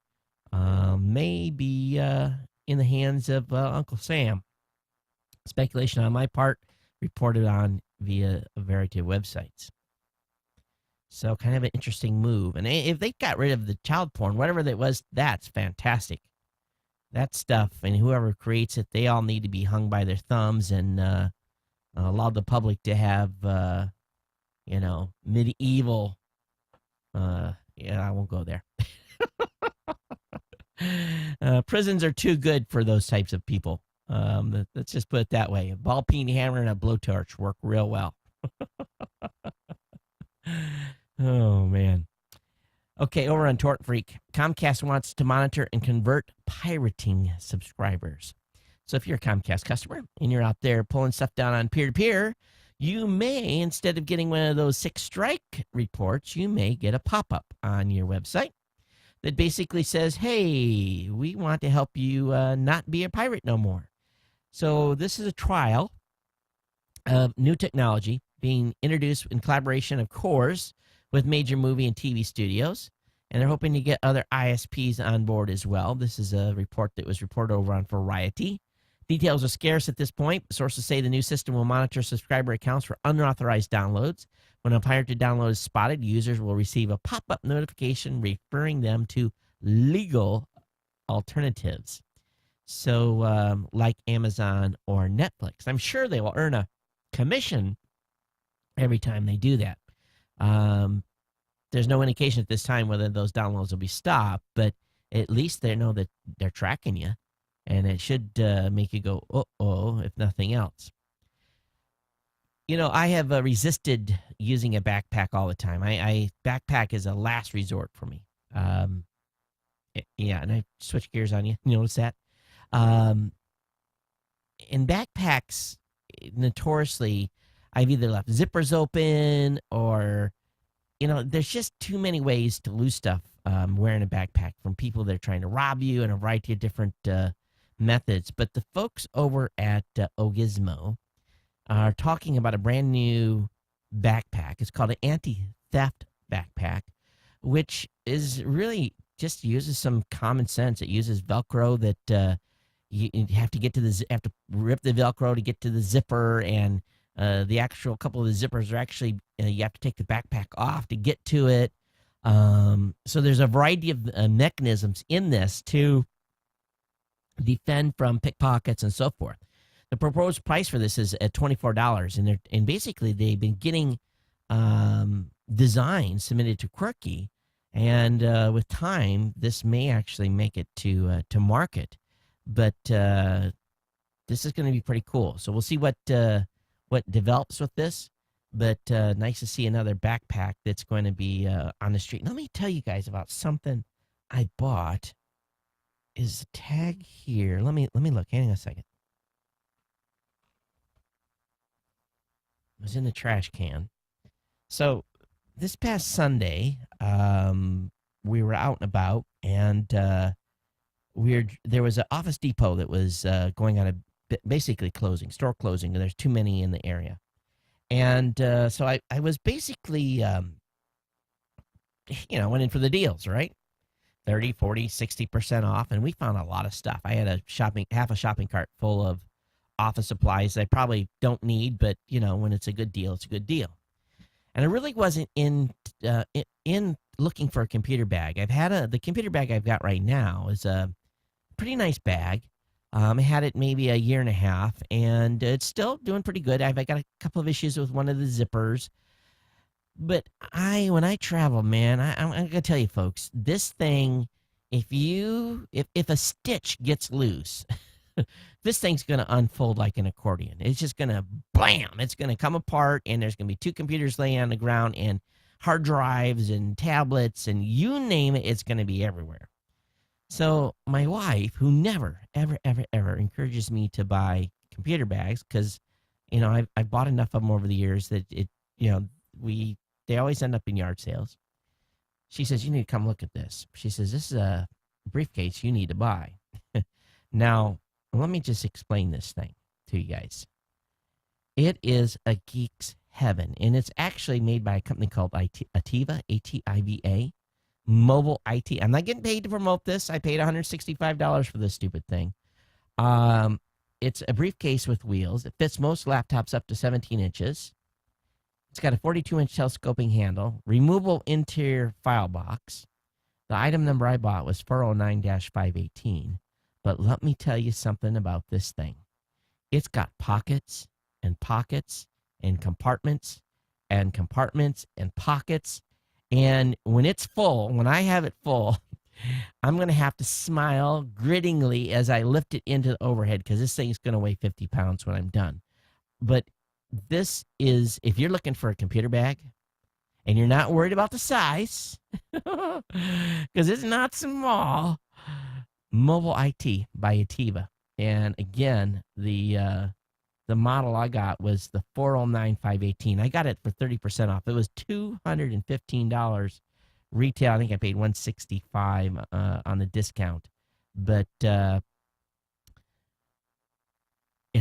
may be in the hands of Uncle Sam. Speculation on my part, reported on via a variety of websites. So kind of an interesting move. And if they got rid of the child porn, whatever that was, that's fantastic. That stuff, and whoever creates it, they all need to be hung by their thumbs and allow the public to have, medieval. I won't go there. Prisons are too good for those types of people. Let's just put it that way. A ball peen hammer and a blowtorch work real well. Oh, man. Okay, over on Tort Freak, Comcast wants to monitor and convert pirating subscribers. So if you're a Comcast customer and you're out there pulling stuff down on peer-to-peer, you may, instead of getting one of those 6-strike reports, you may get a pop-up on your website that basically says, hey, we want to help you not be a pirate no more. So this is a trial of new technology being introduced in collaboration, of course, with major movie and TV studios, and they're hoping to get other ISPs on board as well. This is a report that was reported over on Variety. Details are scarce at this point. Sources say the new system will monitor subscriber accounts for unauthorized downloads. When a pirated download is spotted, users will receive a pop-up notification referring them to legal alternatives. So like Amazon or Netflix. I'm sure they will earn a commission every time they do that. There's no indication at this time whether those downloads will be stopped, but at least they know that they're tracking you, and it should make you go, uh-oh, if nothing else. I have resisted using a backpack all the time. Backpack is a last resort for me. And I switch gears on you. You notice that? In backpacks, notoriously, I've either left zippers open or, there's just too many ways to lose stuff wearing a backpack, from people that are trying to rob you and a variety of different methods. But the folks over at Ogizmo are talking about a brand new backpack. It's called an anti-theft backpack, which is really just uses some common sense. It uses Velcro that you have to rip the Velcro to get to the zipper, and the actual couple of the zippers are actually you have to take the backpack off to get to it. So there's a variety of mechanisms in this to defend from pickpockets and so forth. The proposed price for this is at $24, and basically they've been getting designs submitted to Quirky, and with time this may actually make it to market. But this is going to be pretty cool. So we'll see what develops with this. But nice to see another backpack that's going to be on the street. Let me tell you guys about something I bought. Is the tag here? Let me look. Hang on a second. It was in the trash can. So this past Sunday, we were out and about, and there was an Office Depot that was going on basically closing, store closing, and there's too many in the area. And so I was basically, went in for the deals, right? 30, 40, 60% off, and we found a lot of stuff. I had half a shopping cart full of office supplies I probably don't need, but, when it's a good deal, it's a good deal. And I really wasn't in looking for a computer bag. The computer bag I've got right now is a pretty nice bag. I had it maybe a year and a half, and it's still doing pretty good. I got a couple of issues with one of the zippers. But when I travel, man, I'm going to tell you, folks, this thing, if a stitch gets loose, this thing's going to unfold like an accordion. It's just going to blam. It's going to come apart, and there's going to be 2 computers laying on the ground and hard drives and tablets, and you name it, it's going to be everywhere. So my wife, who never, ever, ever, ever encourages me to buy computer bags because, I've bought enough of them over the years that they always end up in yard sales. She says, you need to come look at this. She says, this is a briefcase you need to buy. Now, let me just explain this thing to you guys. It is a geek's heaven, and it's actually made by a company called Ativa, A-T-I-V-A, Mobile IT. I'm not getting paid to promote this. I paid $165 for this stupid thing. It's a briefcase with wheels. It fits most laptops up to 17 inches. It's got a 42-inch telescoping handle, removable interior file box. The item number I bought was 409-518. But let me tell you something about this thing. It's got pockets and pockets and compartments and compartments and pockets. And when it's full, when I have it full, I'm going to have to smile grittingly as I lift it into the overhead because this thing's going to weigh 50 pounds when I'm done. But this is, if you're looking for a computer bag and you're not worried about the size, because it's not small, Mobile IT by Ativa. And again, the model I got was the 409-518. I got it for 30% off. It was $215 retail. I think I paid $165 on the discount. But it's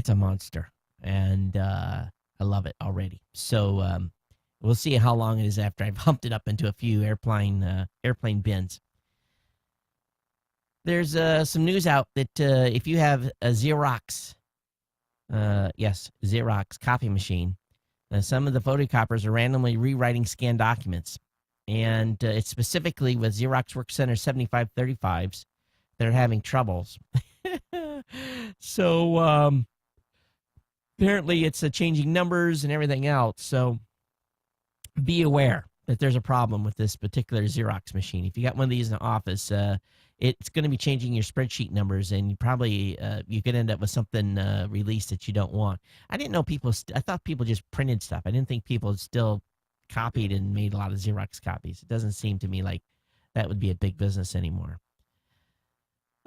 a monster, and I love it already. So we'll see how long it is after I've humped it up into a few airplane bins. There's some news out that if you have a Xerox copy machine, some of the photocopiers are randomly rewriting scanned documents. And it's specifically with Xerox Work Center 7535s that are having troubles. So apparently it's changing numbers and everything else. So be aware that there's a problem with this particular Xerox machine. If you got one of these in the office, it's going to be changing your spreadsheet numbers, and you probably you could end up with something released that you don't want. I didn't know people. I thought people just printed stuff. I didn't think people still copied and made a lot of Xerox copies. It doesn't seem to me like that would be a big business anymore.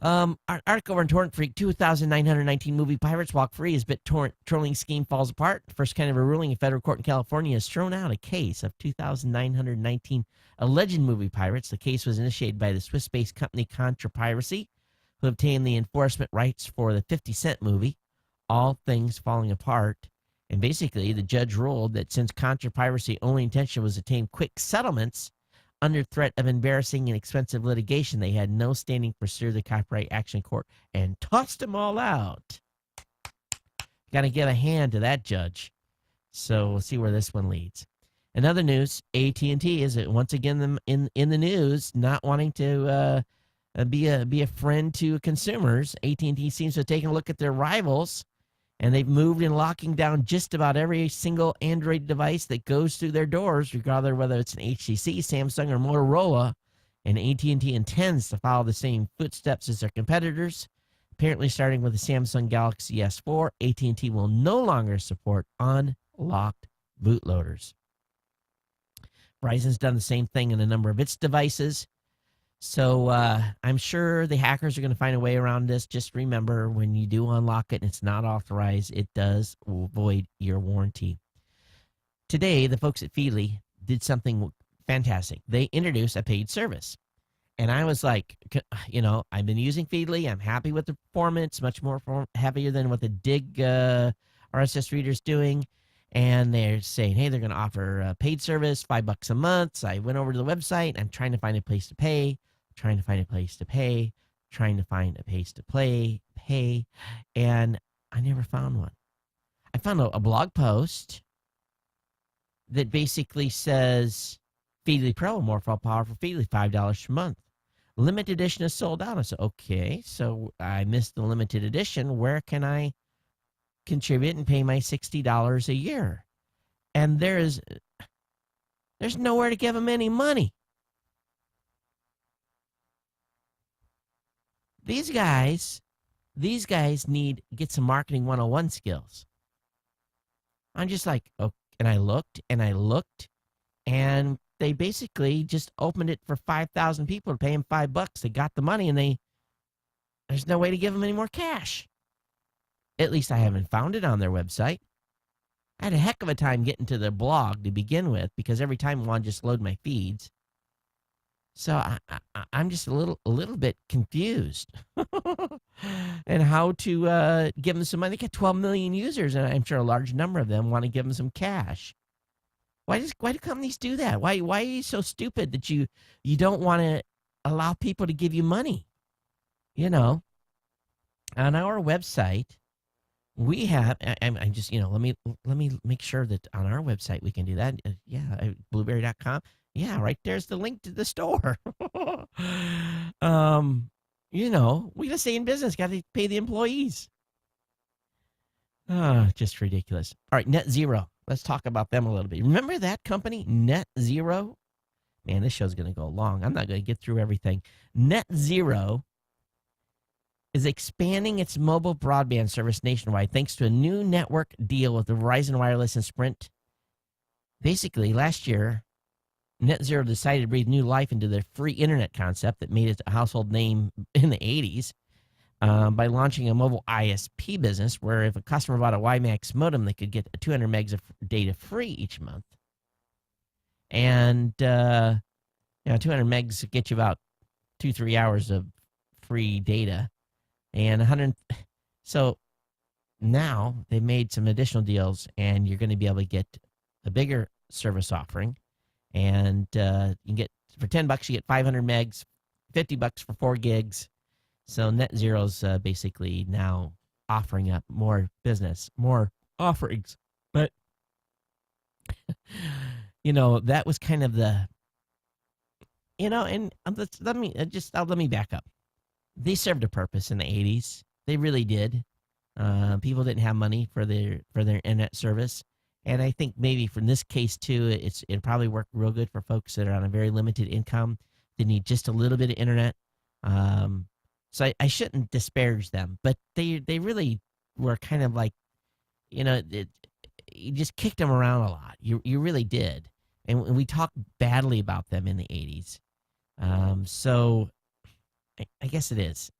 Article over in Torrent Freak, 2,919 movie pirates walk free as bit torrent trolling scheme falls apart. First kind of a ruling in federal court in California has thrown out a case of 2,919 alleged movie pirates. The case was initiated by the Swiss-based company Contra Piracy, who obtained the enforcement rights for the 50 Cent movie, All Things Falling Apart. And basically, the judge ruled that since Contra Piracy only intention was to obtain quick settlements, under threat of embarrassing and expensive litigation, they had no standing to pursue the Copyright Action Court and tossed them all out. Got to give a hand to that judge. So we'll see where this one leads. In other news, AT&T is once again in the news, not wanting to be a friend to consumers. AT&T seems to have taken a look at their rivals, and they've moved in locking down just about every single Android device that goes through their doors, regardless whether it's an HTC, Samsung, or Motorola. And AT&T intends to follow the same footsteps as their competitors. Apparently, starting with the Samsung Galaxy S4, AT&T will no longer support unlocked bootloaders. Verizon's done the same thing in a number of its devices. So I'm sure the hackers are going to find a way around this. Just remember, when you do unlock it and it's not authorized, it does void your warranty. Today, the folks at Feedly did something fantastic. They introduced a paid service. And I was like, I've been using Feedly. I'm happy with the performance, much more happier than what the Dig RSS reader's doing. And they're saying, hey, they're going to offer a paid service, $5 a month. So I went over to the website. I'm trying to find a place to pay. Trying to find a place to pay, and I never found one. I found a blog post that basically says, Feedly Pro, more powerful Feedly, $5 per month. Limited edition is sold out. I said, okay, so I missed the limited edition. Where can I contribute and pay my $60 a year? And there's nowhere to give them any money. These guys need get some marketing 101 skills. I'm just like, oh, and I looked, and they basically just opened it for 5,000 people to pay them $5. They got the money, and there's no way to give them any more cash. At least I haven't found it on their website. I had a heck of a time getting to their blog to begin with because every time I wanted to just load my feeds. So I'm just a little bit confused and how to give them some money. They got 12 million users, and I'm sure a large number of them want to give them some cash. Why do companies do that? Why are you so stupid that you don't want to allow people to give you money? You know, on our website, we have. I'm just let me make sure that on our website we can do that. Blueberry.com. Yeah, right there's the link to the store. We got to stay in business. Got to pay the employees. Just ridiculous. All right, Net Zero. Let's talk about them a little bit. Remember that company, Net Zero? Man, this show's going to go long. I'm not going to get through everything. Net Zero is expanding its mobile broadband service nationwide thanks to a new network deal with the Verizon Wireless and Sprint. Basically, last year, Net Zero decided to breathe new life into their free internet concept that made it a household name in the 80s. By launching a mobile ISP business where if a customer bought a WiMAX modem, they could get 200 megs of data free each month. And, 200 megs get you about 2-3 hours of free data. And 100. So now they made some additional deals, and you're going to be able to get a bigger service offering. And you can get, for $10, you get 500 megs, $50 for 4 gigs. So Net Zero's basically now offering up more business, more offerings. But, that was kind of the, and let me back up. They served a purpose in the 80s. They really did. People didn't have money for their internet service. And I think maybe from this case, too, it probably worked real good for folks that are on a very limited income. They need just a little bit of internet. So I shouldn't disparage them, but they really were kind of like, you just kicked them around a lot. You really did. And we talked badly about them in the 80s. So I guess it is.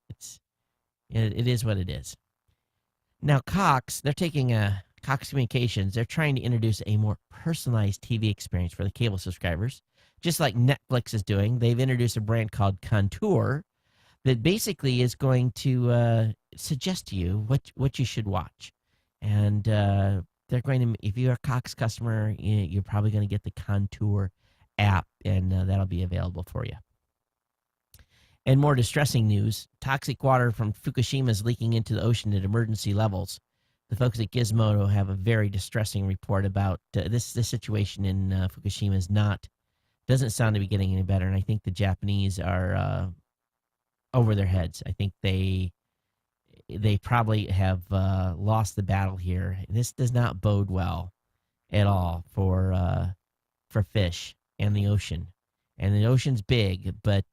It is what it is. Now, Cox, they're taking Cox Communications. They're trying to introduce a more personalized TV experience for the cable subscribers, just like Netflix is doing. They've introduced a brand called Contour that basically is going to suggest to you what you should watch. And they're going to, if you're a Cox customer, you're probably going to get the Contour app, and that'll be available for you. And more distressing news, toxic water from Fukushima is leaking into the ocean at emergency levels. The folks at Gizmodo have a very distressing report about this situation in Fukushima doesn't sound to be getting any better, and I think the Japanese are over their heads. I think they probably have lost the battle here. This does not bode well at all for fish and the ocean. And the ocean's big, but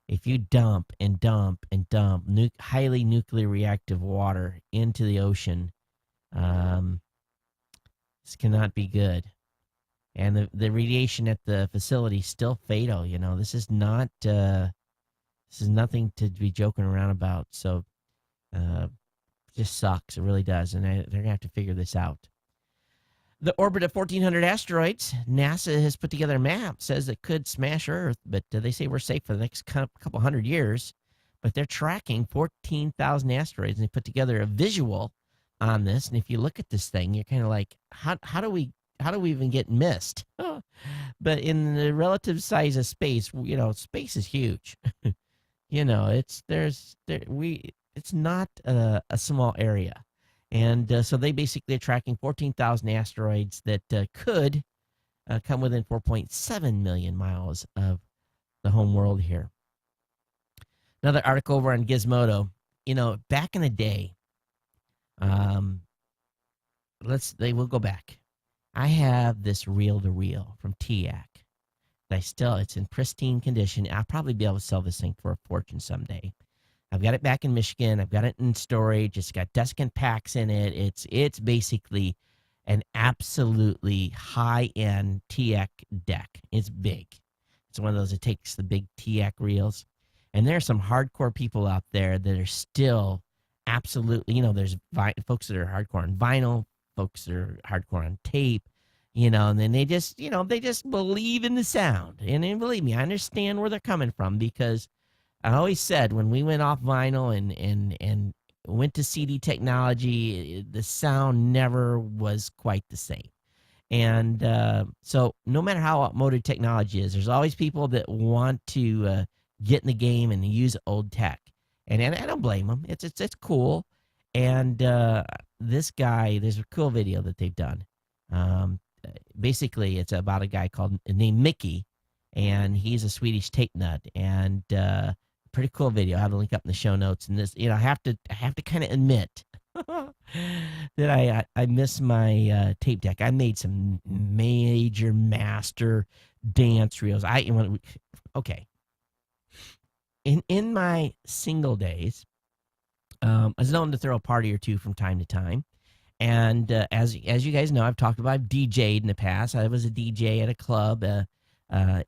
if you dump and dump and dump highly nuclear reactive water into the ocean, this cannot be good. And the radiation at the facility is still fatal. This is not. This is nothing to be joking around about. So, just sucks. It really does. And they're going to have to figure this out. The orbit of 1,400 asteroids, NASA has put together a map, says it could smash Earth, but they say we're safe for the next couple hundred years. But they're tracking 14,000 asteroids, and they put together a visual on this. And if you look at this thing, you're kind of like, how do we even get missed? But in the relative size of space, space is huge. It's not a small area. And so they basically are tracking 14,000 asteroids that could come within 4.7 million miles of the home world here. Another article over on Gizmodo. Back in the day, we'll go back. I have this reel-to-reel from TIAC. It's in pristine condition. I'll probably be able to sell this thing for a fortune someday. I've got it back in Michigan. I've got it in storage. It's got desiccant packs in it. It's basically an absolutely high-end TIAC deck. It's big. It's one of those that takes the big TIAC reels. And there are some hardcore people out there that are still absolutely, there's folks that are hardcore on vinyl, folks that are hardcore on tape, and then they just believe in the sound. And then believe me, I understand where they're coming from, because I always said when we went off vinyl and went to CD technology, the sound never was quite the same. And so no matter how outmoded technology is, there's always people that want to get in the game and use old tech. And I don't blame them. It's cool. And this guy, there's a cool video that they've done. Basically, it's about a guy named Mickey, and he's a Swedish tape nut. And pretty cool video. I have a link up in the show notes. And this, I have to kind of admit that I miss my tape deck. I made some major master dance reels. Okay. In my single days, I was known to throw a party or two from time to time. And as you guys know, I've talked about, I've DJ'd in the past. I was a DJ at a club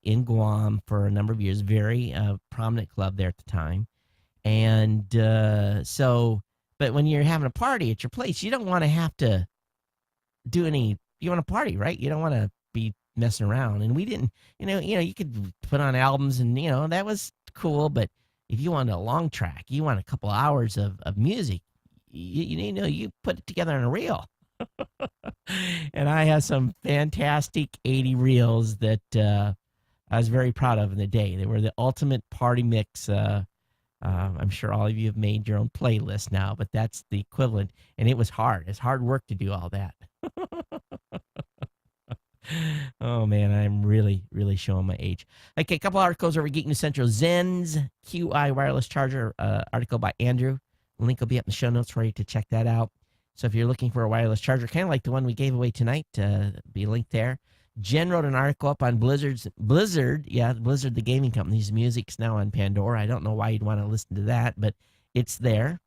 in Guam for a number of years, very prominent club there at the time. And but when you're having a party at your place, you don't want to have to do you want to party, right? You don't want to be messing around. And we didn't, you could put on albums and, that was cool. But if you want a long track, you want a couple hours of music, you put it together on a reel. And I have some fantastic 80 reels that I was very proud of in the day. They were the ultimate party mix. I'm sure all of you have made your own playlist now, but that's the equivalent. And it was hard. It's hard work to do all that. Oh, man, I'm really, really showing my age. Okay, a couple articles over Geek News Central. Zen's QI wireless charger, article by Andrew. Link will be up in the show notes for you to check that out. So if you're looking for a wireless charger, kind of like the one we gave away tonight, be linked there. Jen wrote an article up on Blizzard, the gaming company's music's now on Pandora. I don't know why you'd want to listen to that, but it's there.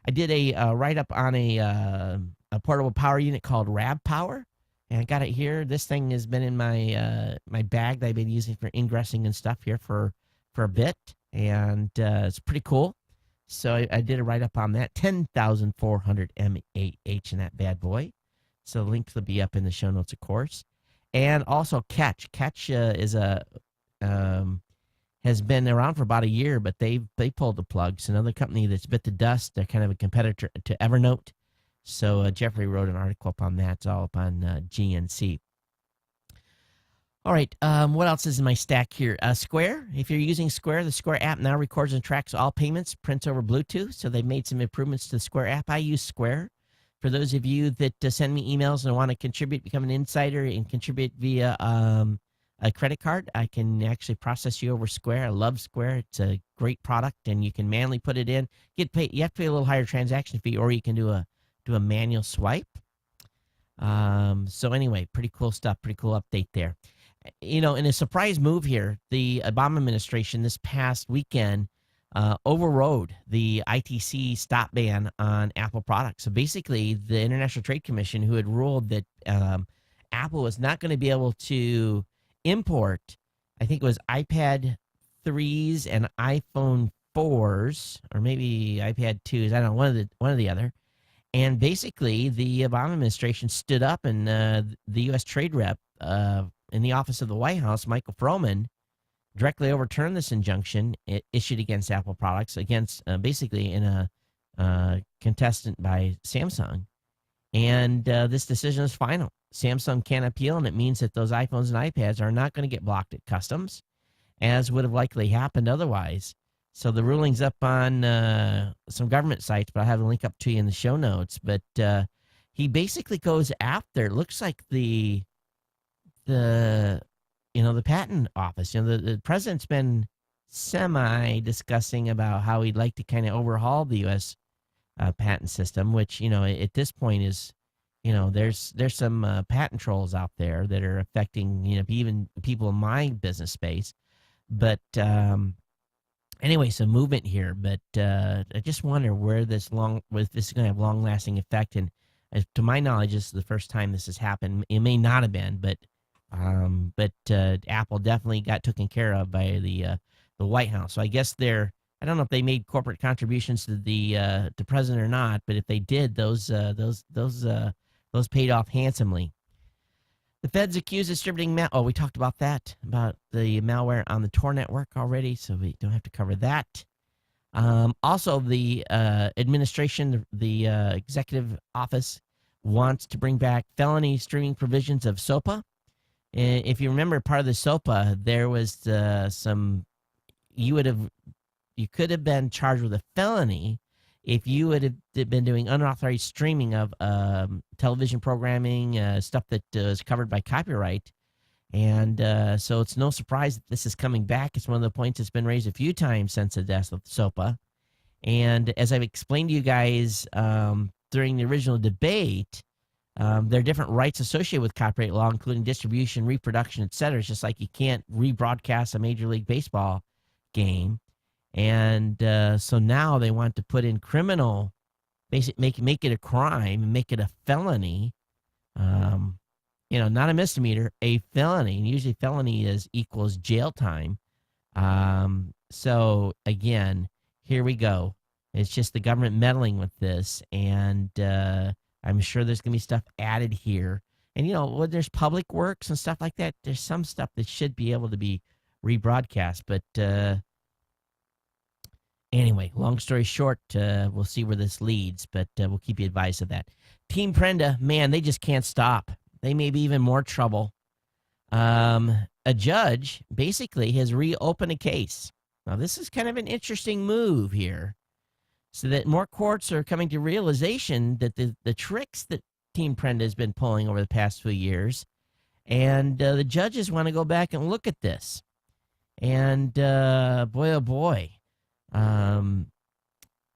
I did a write-up on a portable power unit called Rab Power, and I got it here. This thing has been in my my bag that I've been using for ingressing and stuff here for a bit, and it's pretty cool. So I did a write-up on that, 10,400 mAh in that bad boy. So links will be up in the show notes, of course. And also Catch. Catch is has been around for about a year, but they pulled the plug. It's another company that's bit the dust. They're kind of a competitor to Evernote. So Jeffrey wrote an article up on that. It's all up on GNC. All right, what else is in my stack here? Square. If you're using Square, the Square app now records and tracks all payments, prints over Bluetooth. So they've made some improvements to the Square app. I use Square. For those of you that send me emails and want to contribute, become an insider and contribute via a credit card, I can actually process you over Square. I love Square. It's a great product, and you can manually put it in. You have to pay a little higher transaction fee, or you can do a manual swipe. So anyway, pretty cool stuff. Pretty cool update there. In a surprise move here, the Obama administration this past weekend overrode the ITC stop ban on Apple products. So basically, the International Trade Commission, who had ruled that Apple was not going to be able to import, I think it was iPad 3s and iPhone 4s, or maybe iPad 2s, I don't know, one or the other. And basically, the Obama administration stood up, and the U.S. trade rep in the office of the White House, Michael Froman, directly overturned this injunction issued against Apple products, against basically in a contestant by Samsung. And this decision is final. Samsung can't appeal, and it means that those iPhones and iPads are not going to get blocked at customs, as would have likely happened otherwise. So the ruling's up on some government sites, but I have a link up to you in the show notes. But he basically goes after, it looks like the patent office. The president's been discussing about how he'd like to kind of overhaul the U.S. Patent system, which, at this point is, there's some patent trolls out there that are affecting, even people in my business space. But anyway, some movement here. But I just wonder where this is going to have long-lasting effect. And to my knowledge, this is the first time this has happened. It may not have been, but Apple definitely got taken care of by the White House. So I guess I don't know if they made corporate contributions to the president or not, but if they did, those Those paid off handsomely. The Fed's accused of distributing we talked about that, about the malware on the Tor network already, so we don't have to cover that. Also, the administration, the executive office, wants to bring back felony streaming provisions of SOPA. If you remember, part of the SOPA, there was you could have been charged with a felony if you would have been doing unauthorized streaming of television programming, stuff that is covered by copyright. And so it's no surprise that this is coming back. It's one of the points that's been raised a few times since the death of SOPA. And as I've explained to you guys during the original debate, there are different rights associated with copyright law, including distribution, reproduction, etc. It's just like you can't rebroadcast a Major League Baseball game. And so now they want to put in criminal, make it a crime and make it a felony. Not a misdemeanor, a felony. And usually felony equals jail time. So again, here we go. It's just the government meddling with this. And I'm sure there's going to be stuff added here. And, when there's public works and stuff like that, there's some stuff that should be able to be rebroadcast. But anyway, long story short, we'll see where this leads, but we'll keep you advised of that. Team Prenda, man, they just can't stop. They may be even more trouble. A judge basically has reopened a case. Now, this is kind of an interesting move here, so that more courts are coming to realization that the tricks that Team Prenda has been pulling over the past few years, and the judges want to go back and look at this. And boy, oh boy,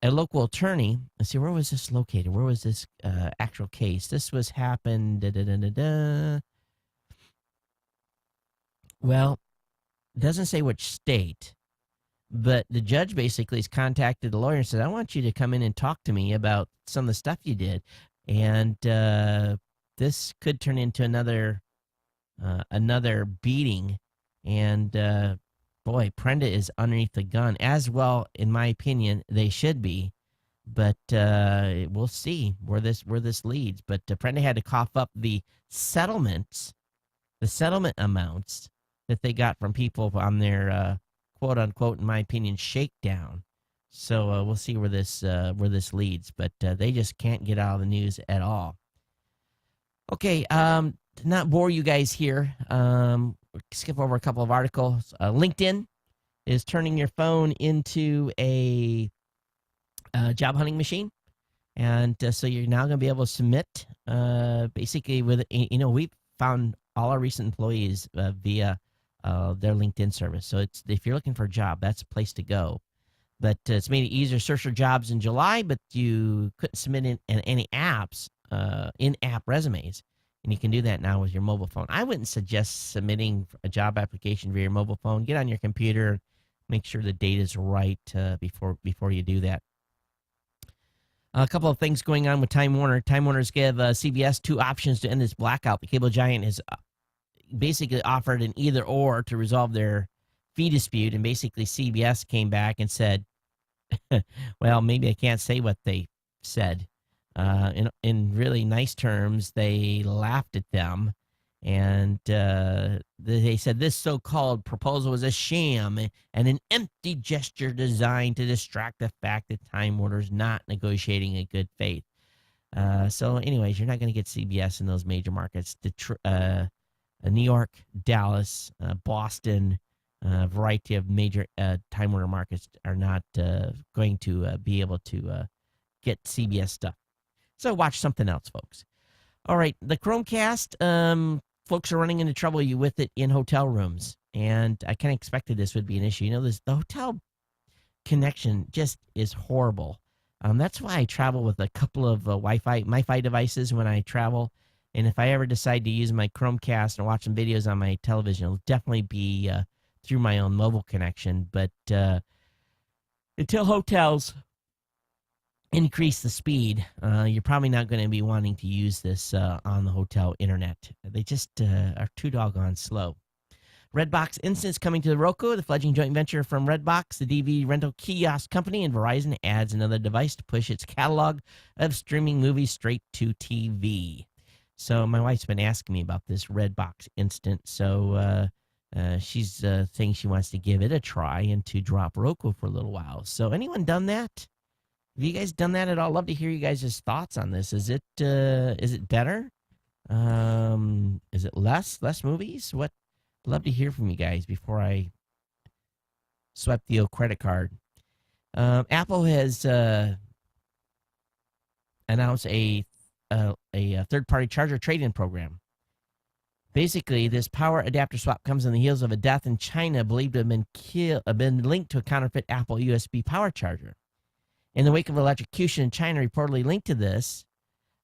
a local attorney, let's see, where was this located? Where was this actual case? This was happened, Well, it doesn't say which state, but the judge basically has contacted the lawyer and said, I want you to come in and talk to me about some of the stuff you did. And this could turn into another beating. And boy, Prenda is underneath the gun as well. In my opinion, they should be, but we'll see where this leads. But Prenda had to cough up the settlement amounts that they got from people on their quote unquote, in my opinion, shakedown. So we'll see where this leads. But they just can't get out of the news at all. Okay, to not bore you guys here, skip over a couple of articles. LinkedIn is turning your phone into a job hunting machine. And so you're now going to be able to submit basically with, we've found all our recent employees via their LinkedIn service. So if you're looking for a job, that's a place to go. But it's made it easier to search for jobs in July, but you couldn't submit in any apps, in-app resumes. And you can do that now with your mobile phone. I wouldn't suggest submitting a job application via your mobile phone. Get on your computer, make sure the data is right before you do that. A couple of things going on with Time Warner. Time Warner's give CBS two options to end this blackout. The cable giant has basically offered an either-or to resolve their fee dispute, and basically CBS came back and said, well, maybe I can't say what they said. In really nice terms, they laughed at them, and they said this so-called proposal was a sham and an empty gesture designed to distract the fact that Time Warner's not negotiating in good faith. So anyways, you're not going to get CBS in those major markets. New York, Dallas, Boston, a variety of major Time Warner markets are not going to be able to get CBS stuff. So watch something else, folks. All right, the Chromecast, folks are running into trouble with it in hotel rooms, and I kind of expected this would be an issue. The hotel connection just is horrible. That's why I travel with a couple of MiFi devices when I travel, and if I ever decide to use my Chromecast and watch some videos on my television, it'll definitely be through my own mobile connection. But until hotels increase the speed, you're probably not going to be wanting to use this on the hotel internet. They just are too doggone slow. Redbox Instance coming to the Roku, the fledgling joint venture from Redbox, the DVD rental kiosk company, and Verizon adds another device to push its catalog of streaming movies straight to TV. So my wife's been asking me about this Redbox Instant. So she's saying she wants to give it a try and to drop Roku for a little while. So anyone done that? Have you guys done that at all? Love to hear you guys' thoughts on this. Is it better? Is it less movies? What? Love to hear from you guys before I swipe the old credit card. Apple has announced a third-party charger trade-in program. Basically, this power adapter swap comes on the heels of a death in China believed to have been linked to a counterfeit Apple USB power charger. In the wake of electrocution in China reportedly linked to this,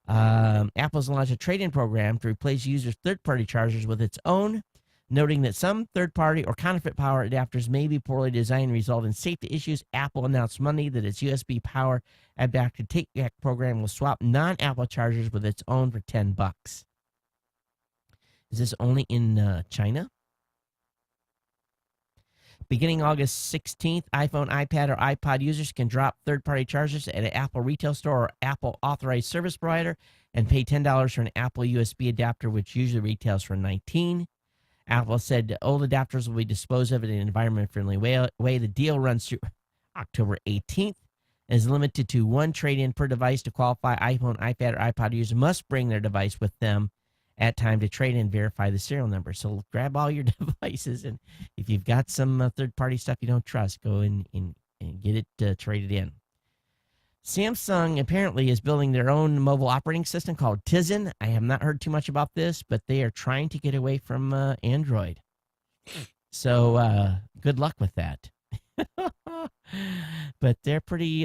Apple's launched a trade-in program to replace users' third-party chargers with its own, noting that some third-party or counterfeit power adapters may be poorly designed and result in safety issues. Apple announced Monday that its USB power adapter take-back program will swap non-Apple chargers with its own for $10. Is this only in China? Beginning August 16th, iPhone, iPad, or iPod users can drop third-party chargers at an Apple retail store or Apple authorized service provider and pay $10 for an Apple USB adapter, which usually retails for $19. Apple said old adapters will be disposed of in an environment-friendly way. The deal runs through October 18th and is limited to one trade-in per device. To qualify, iPhone, iPad, or iPod users must bring their device with them at time to trade in and verify the serial number. So grab all your devices, and if you've got some third-party stuff you don't trust, go in and get it traded in. Samsung apparently is building their own mobile operating system called Tizen. I have not heard too much about this, but they are trying to get away from Android. So good luck with that. But they're pretty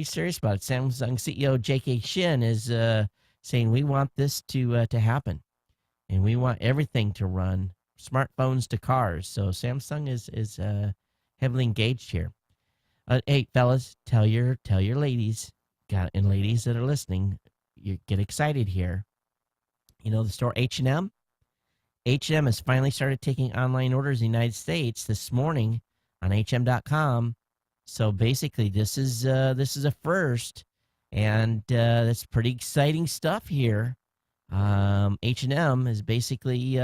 serious about it. Samsung CEO J.K. Shin is saying we want this to happen, and we want everything to run, smartphones to cars. So Samsung is heavily engaged here. Hey, fellas, tell your ladies, and ladies that are listening, you get excited here. You know the store H&M? H&M has finally started taking online orders in the United States this morning on hm.com. So basically, this is a first, and that's pretty exciting stuff here. H&M is basically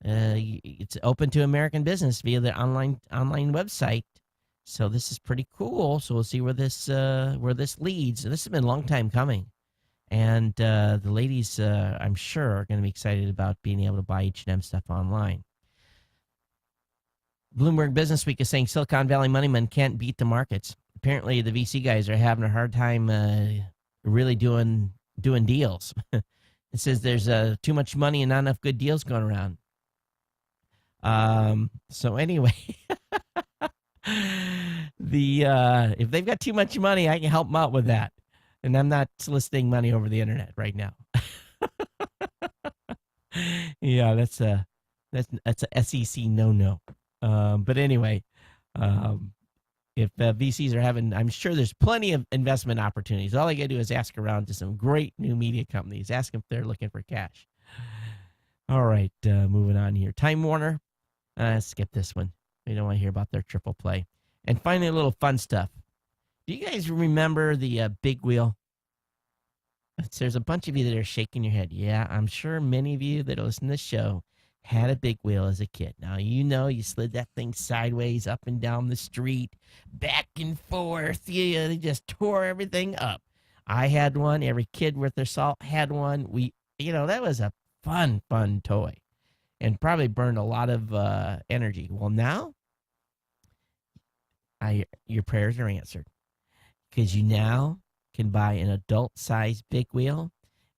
it's open to American business via their online website. So this is pretty cool. So we'll see where this leads. This has been a long time coming, and the ladies, I'm sure, are going to be excited about being able to buy H&M stuff online. Bloomberg Business Week is saying Silicon Valley money men can't beat the markets. Apparently, the VC guys are having a hard time really doing deals. It says there's too much money and not enough good deals going around. So anyway. If they've got too much money, I can help them out with that, and I'm not soliciting money over the internet right now. Yeah, that's a SEC no. But anyway, if VCs are having, I'm sure there's plenty of investment opportunities. All I got to do is ask around to some great new media companies, ask them if they're looking for cash. All right, moving on here. Time Warner, skip this one. We don't want to hear about their triple play. And finally, a little fun stuff. Do you guys remember the big wheel? There's a bunch of you that are shaking your head. Yeah, I'm sure many of you that listen to this show had a big wheel as a kid. Now, you slid that thing sideways up and down the street, back and forth. Yeah, they just tore everything up. I had one. Every kid worth their salt had one. That was a fun toy, and probably burned a lot of energy. Well, now, your prayers are answered, because you now can buy an adult-sized big wheel.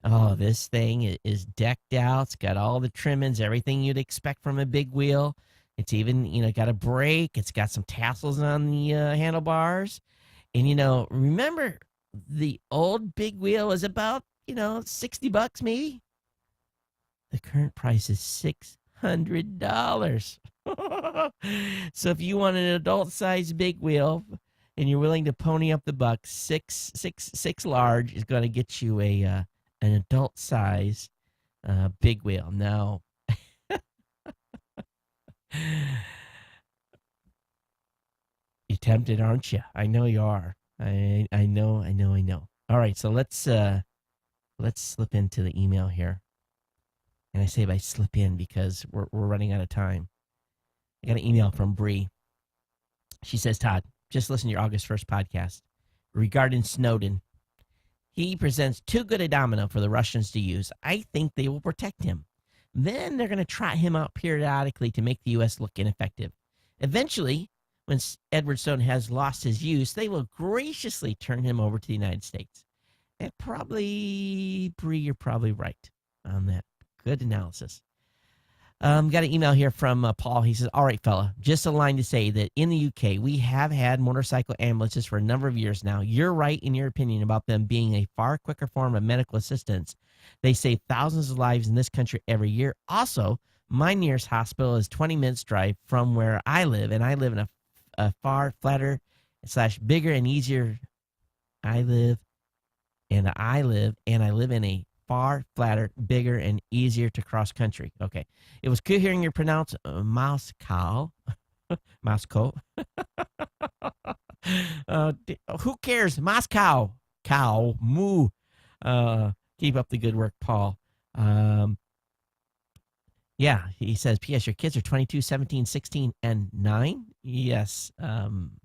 Oh, this thing is decked out. It's got all the trimmings, everything you'd expect from a big wheel. It's even, got a brake. It's got some tassels on the handlebars. And, remember the old big wheel was about, $60 maybe? The current price is $600. So if you want an adult-sized big wheel and you're willing to pony up the buck, six large is going to get you an adult-size big wheel. Now, you're tempted, aren't you? I know you are. I know. All right, so let's slip into the email here. And I say by slip in because we're running out of time. I got an email from Bree. She says, Todd, just listen to your August 1st podcast regarding Snowden. He presents too good a domino for the Russians to use. I think they will protect him. Then they're going to trot him out periodically to make the U.S. look ineffective. Eventually, when Edward Snowden has lost his use, they will graciously turn him over to the United States. And probably, Bree, you're probably right on that. Good analysis. Got an email here from Paul. He says, all right, fella, just a line to say that in the UK, we have had motorcycle ambulances for a number of years now. You're right in your opinion about them being a far quicker form of medical assistance. They save thousands of lives in this country every year. Also, my nearest hospital is 20 minutes drive from where I live, and I live in a far flatter / bigger and easier. I live in a far flatter, bigger, and easier to cross country. Okay. It was good hearing you pronounce Moscow. Moscow. Who cares? Moscow. Cow. Moo. Keep up the good work, Paul. Yeah, he says, P.S. Your kids are 22, 17, 16, and 9? Yes,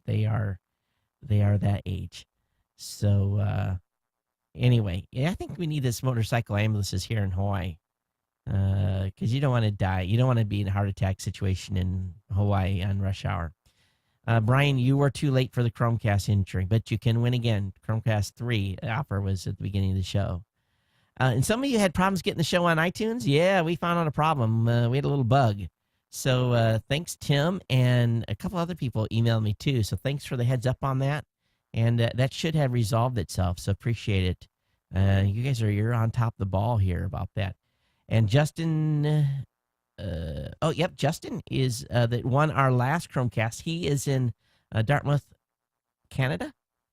they are that age. So, anyway, yeah, I think we need this motorcycle ambulances here in Hawaii because you don't want to die. You don't want to be in a heart attack situation in Hawaii on rush hour. Brian, you were too late for the Chromecast entry, but you can win again. Chromecast 3 offer was at the beginning of the show. And some of you had problems getting the show on iTunes. Yeah, we found out a problem. We had a little bug. So thanks, Tim, and a couple other people emailed me too. So thanks for the heads up on that. And that should have resolved itself, so appreciate it. You guys you're on top of the ball here about that. And Justin, Justin is that won our last Chromecast. He is in Dartmouth, Canada.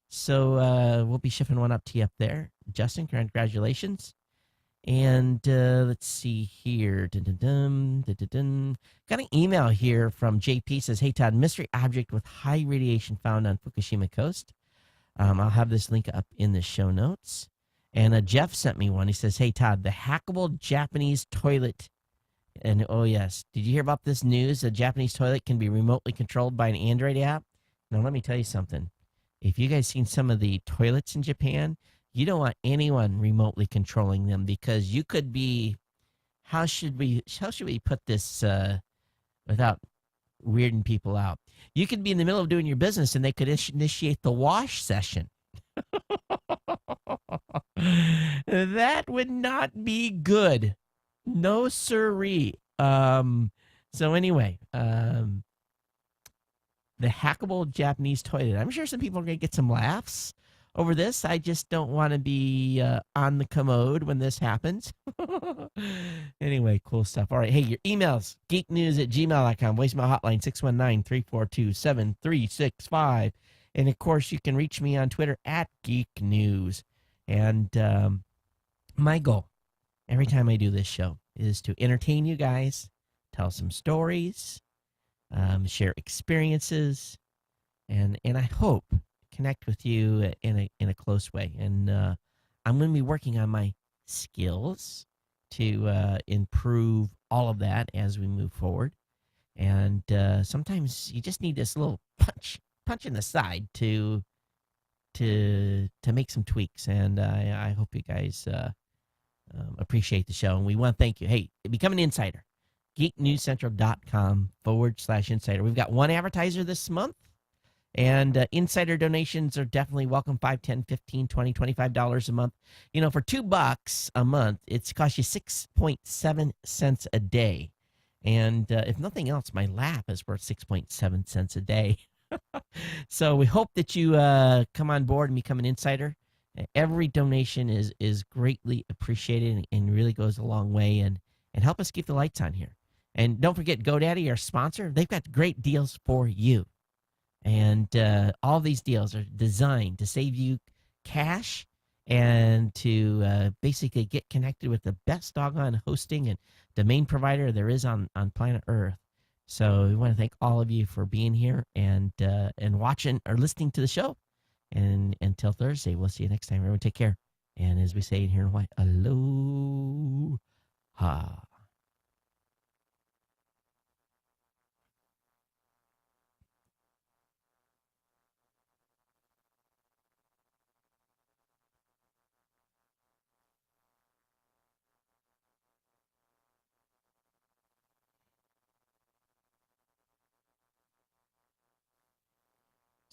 So we'll be shipping one up to you up there. Justin, congratulations. And let's see here. Got an email here from JP. Says, hey, Todd, mystery object with high radiation found on Fukushima coast. I'll have this link up in the show notes. And Jeff sent me one. He says, hey, Todd, the hackable Japanese toilet. And, oh, yes. Did you hear about this news? A Japanese toilet can be remotely controlled by an Android app. Now, let me tell you something. If you guys seen some of the toilets in Japan, you don't want anyone remotely controlling them because you could be, how should we put this without weirding people out? You could be in the middle of doing your business and they could initiate the wash session. That would not be good. No siree. So anyway, the hackable Japanese toilet. I'm sure some people are going to get some laughs over this. I just don't want to be on the commode when this happens. Anyway, cool stuff. All right. Hey, your emails, geeknews@gmail.com, voicemail hotline 619-342-7365. And, of course, you can reach me on Twitter @geeknews. And my goal every time I do this show is to entertain you guys, tell some stories, share experiences, and I hope connect with you in a close way. And I'm going to be working on my skills to improve all of that as we move forward. And sometimes you just need this little punch in the side to make some tweaks. And I hope you guys appreciate the show. And we want to thank you. Hey, become an insider. geeknewscentral.com/insider. We've got one advertiser this month, and insider donations are definitely welcome. $5, $10, $15, $20, $25 a month. You know, for $2 a month, it's cost you 6.7 cents a day. And if nothing else, my lap is worth 6.7 cents a day. So we hope that you come on board and become an insider. Every donation is greatly appreciated and really goes a long way and help us keep the lights on here. And don't forget, GoDaddy, our sponsor, they've got great deals for you. And all these deals are designed to save you cash and to basically get connected with the best doggone hosting and domain provider there is on planet Earth. So we want to thank all of you for being here and watching or listening to the show. And until Thursday, we'll see you next time. Everyone take care. And as we say in here in Hawaii, aloha.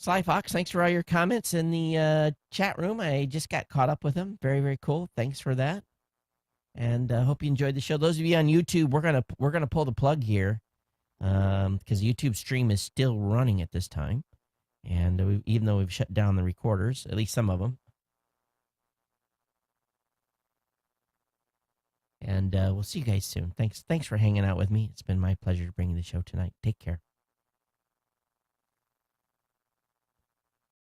Sly Fox, thanks for all your comments in the chat room. I just got caught up with them. Very, very cool. Thanks for that. And hope you enjoyed the show. Those of you on YouTube, we're gonna pull the plug here because YouTube stream is still running at this time, and even though we've shut down the recorders, at least some of them. And we'll see you guys soon. Thanks for hanging out with me. It's been my pleasure to bring you the show tonight. Take care.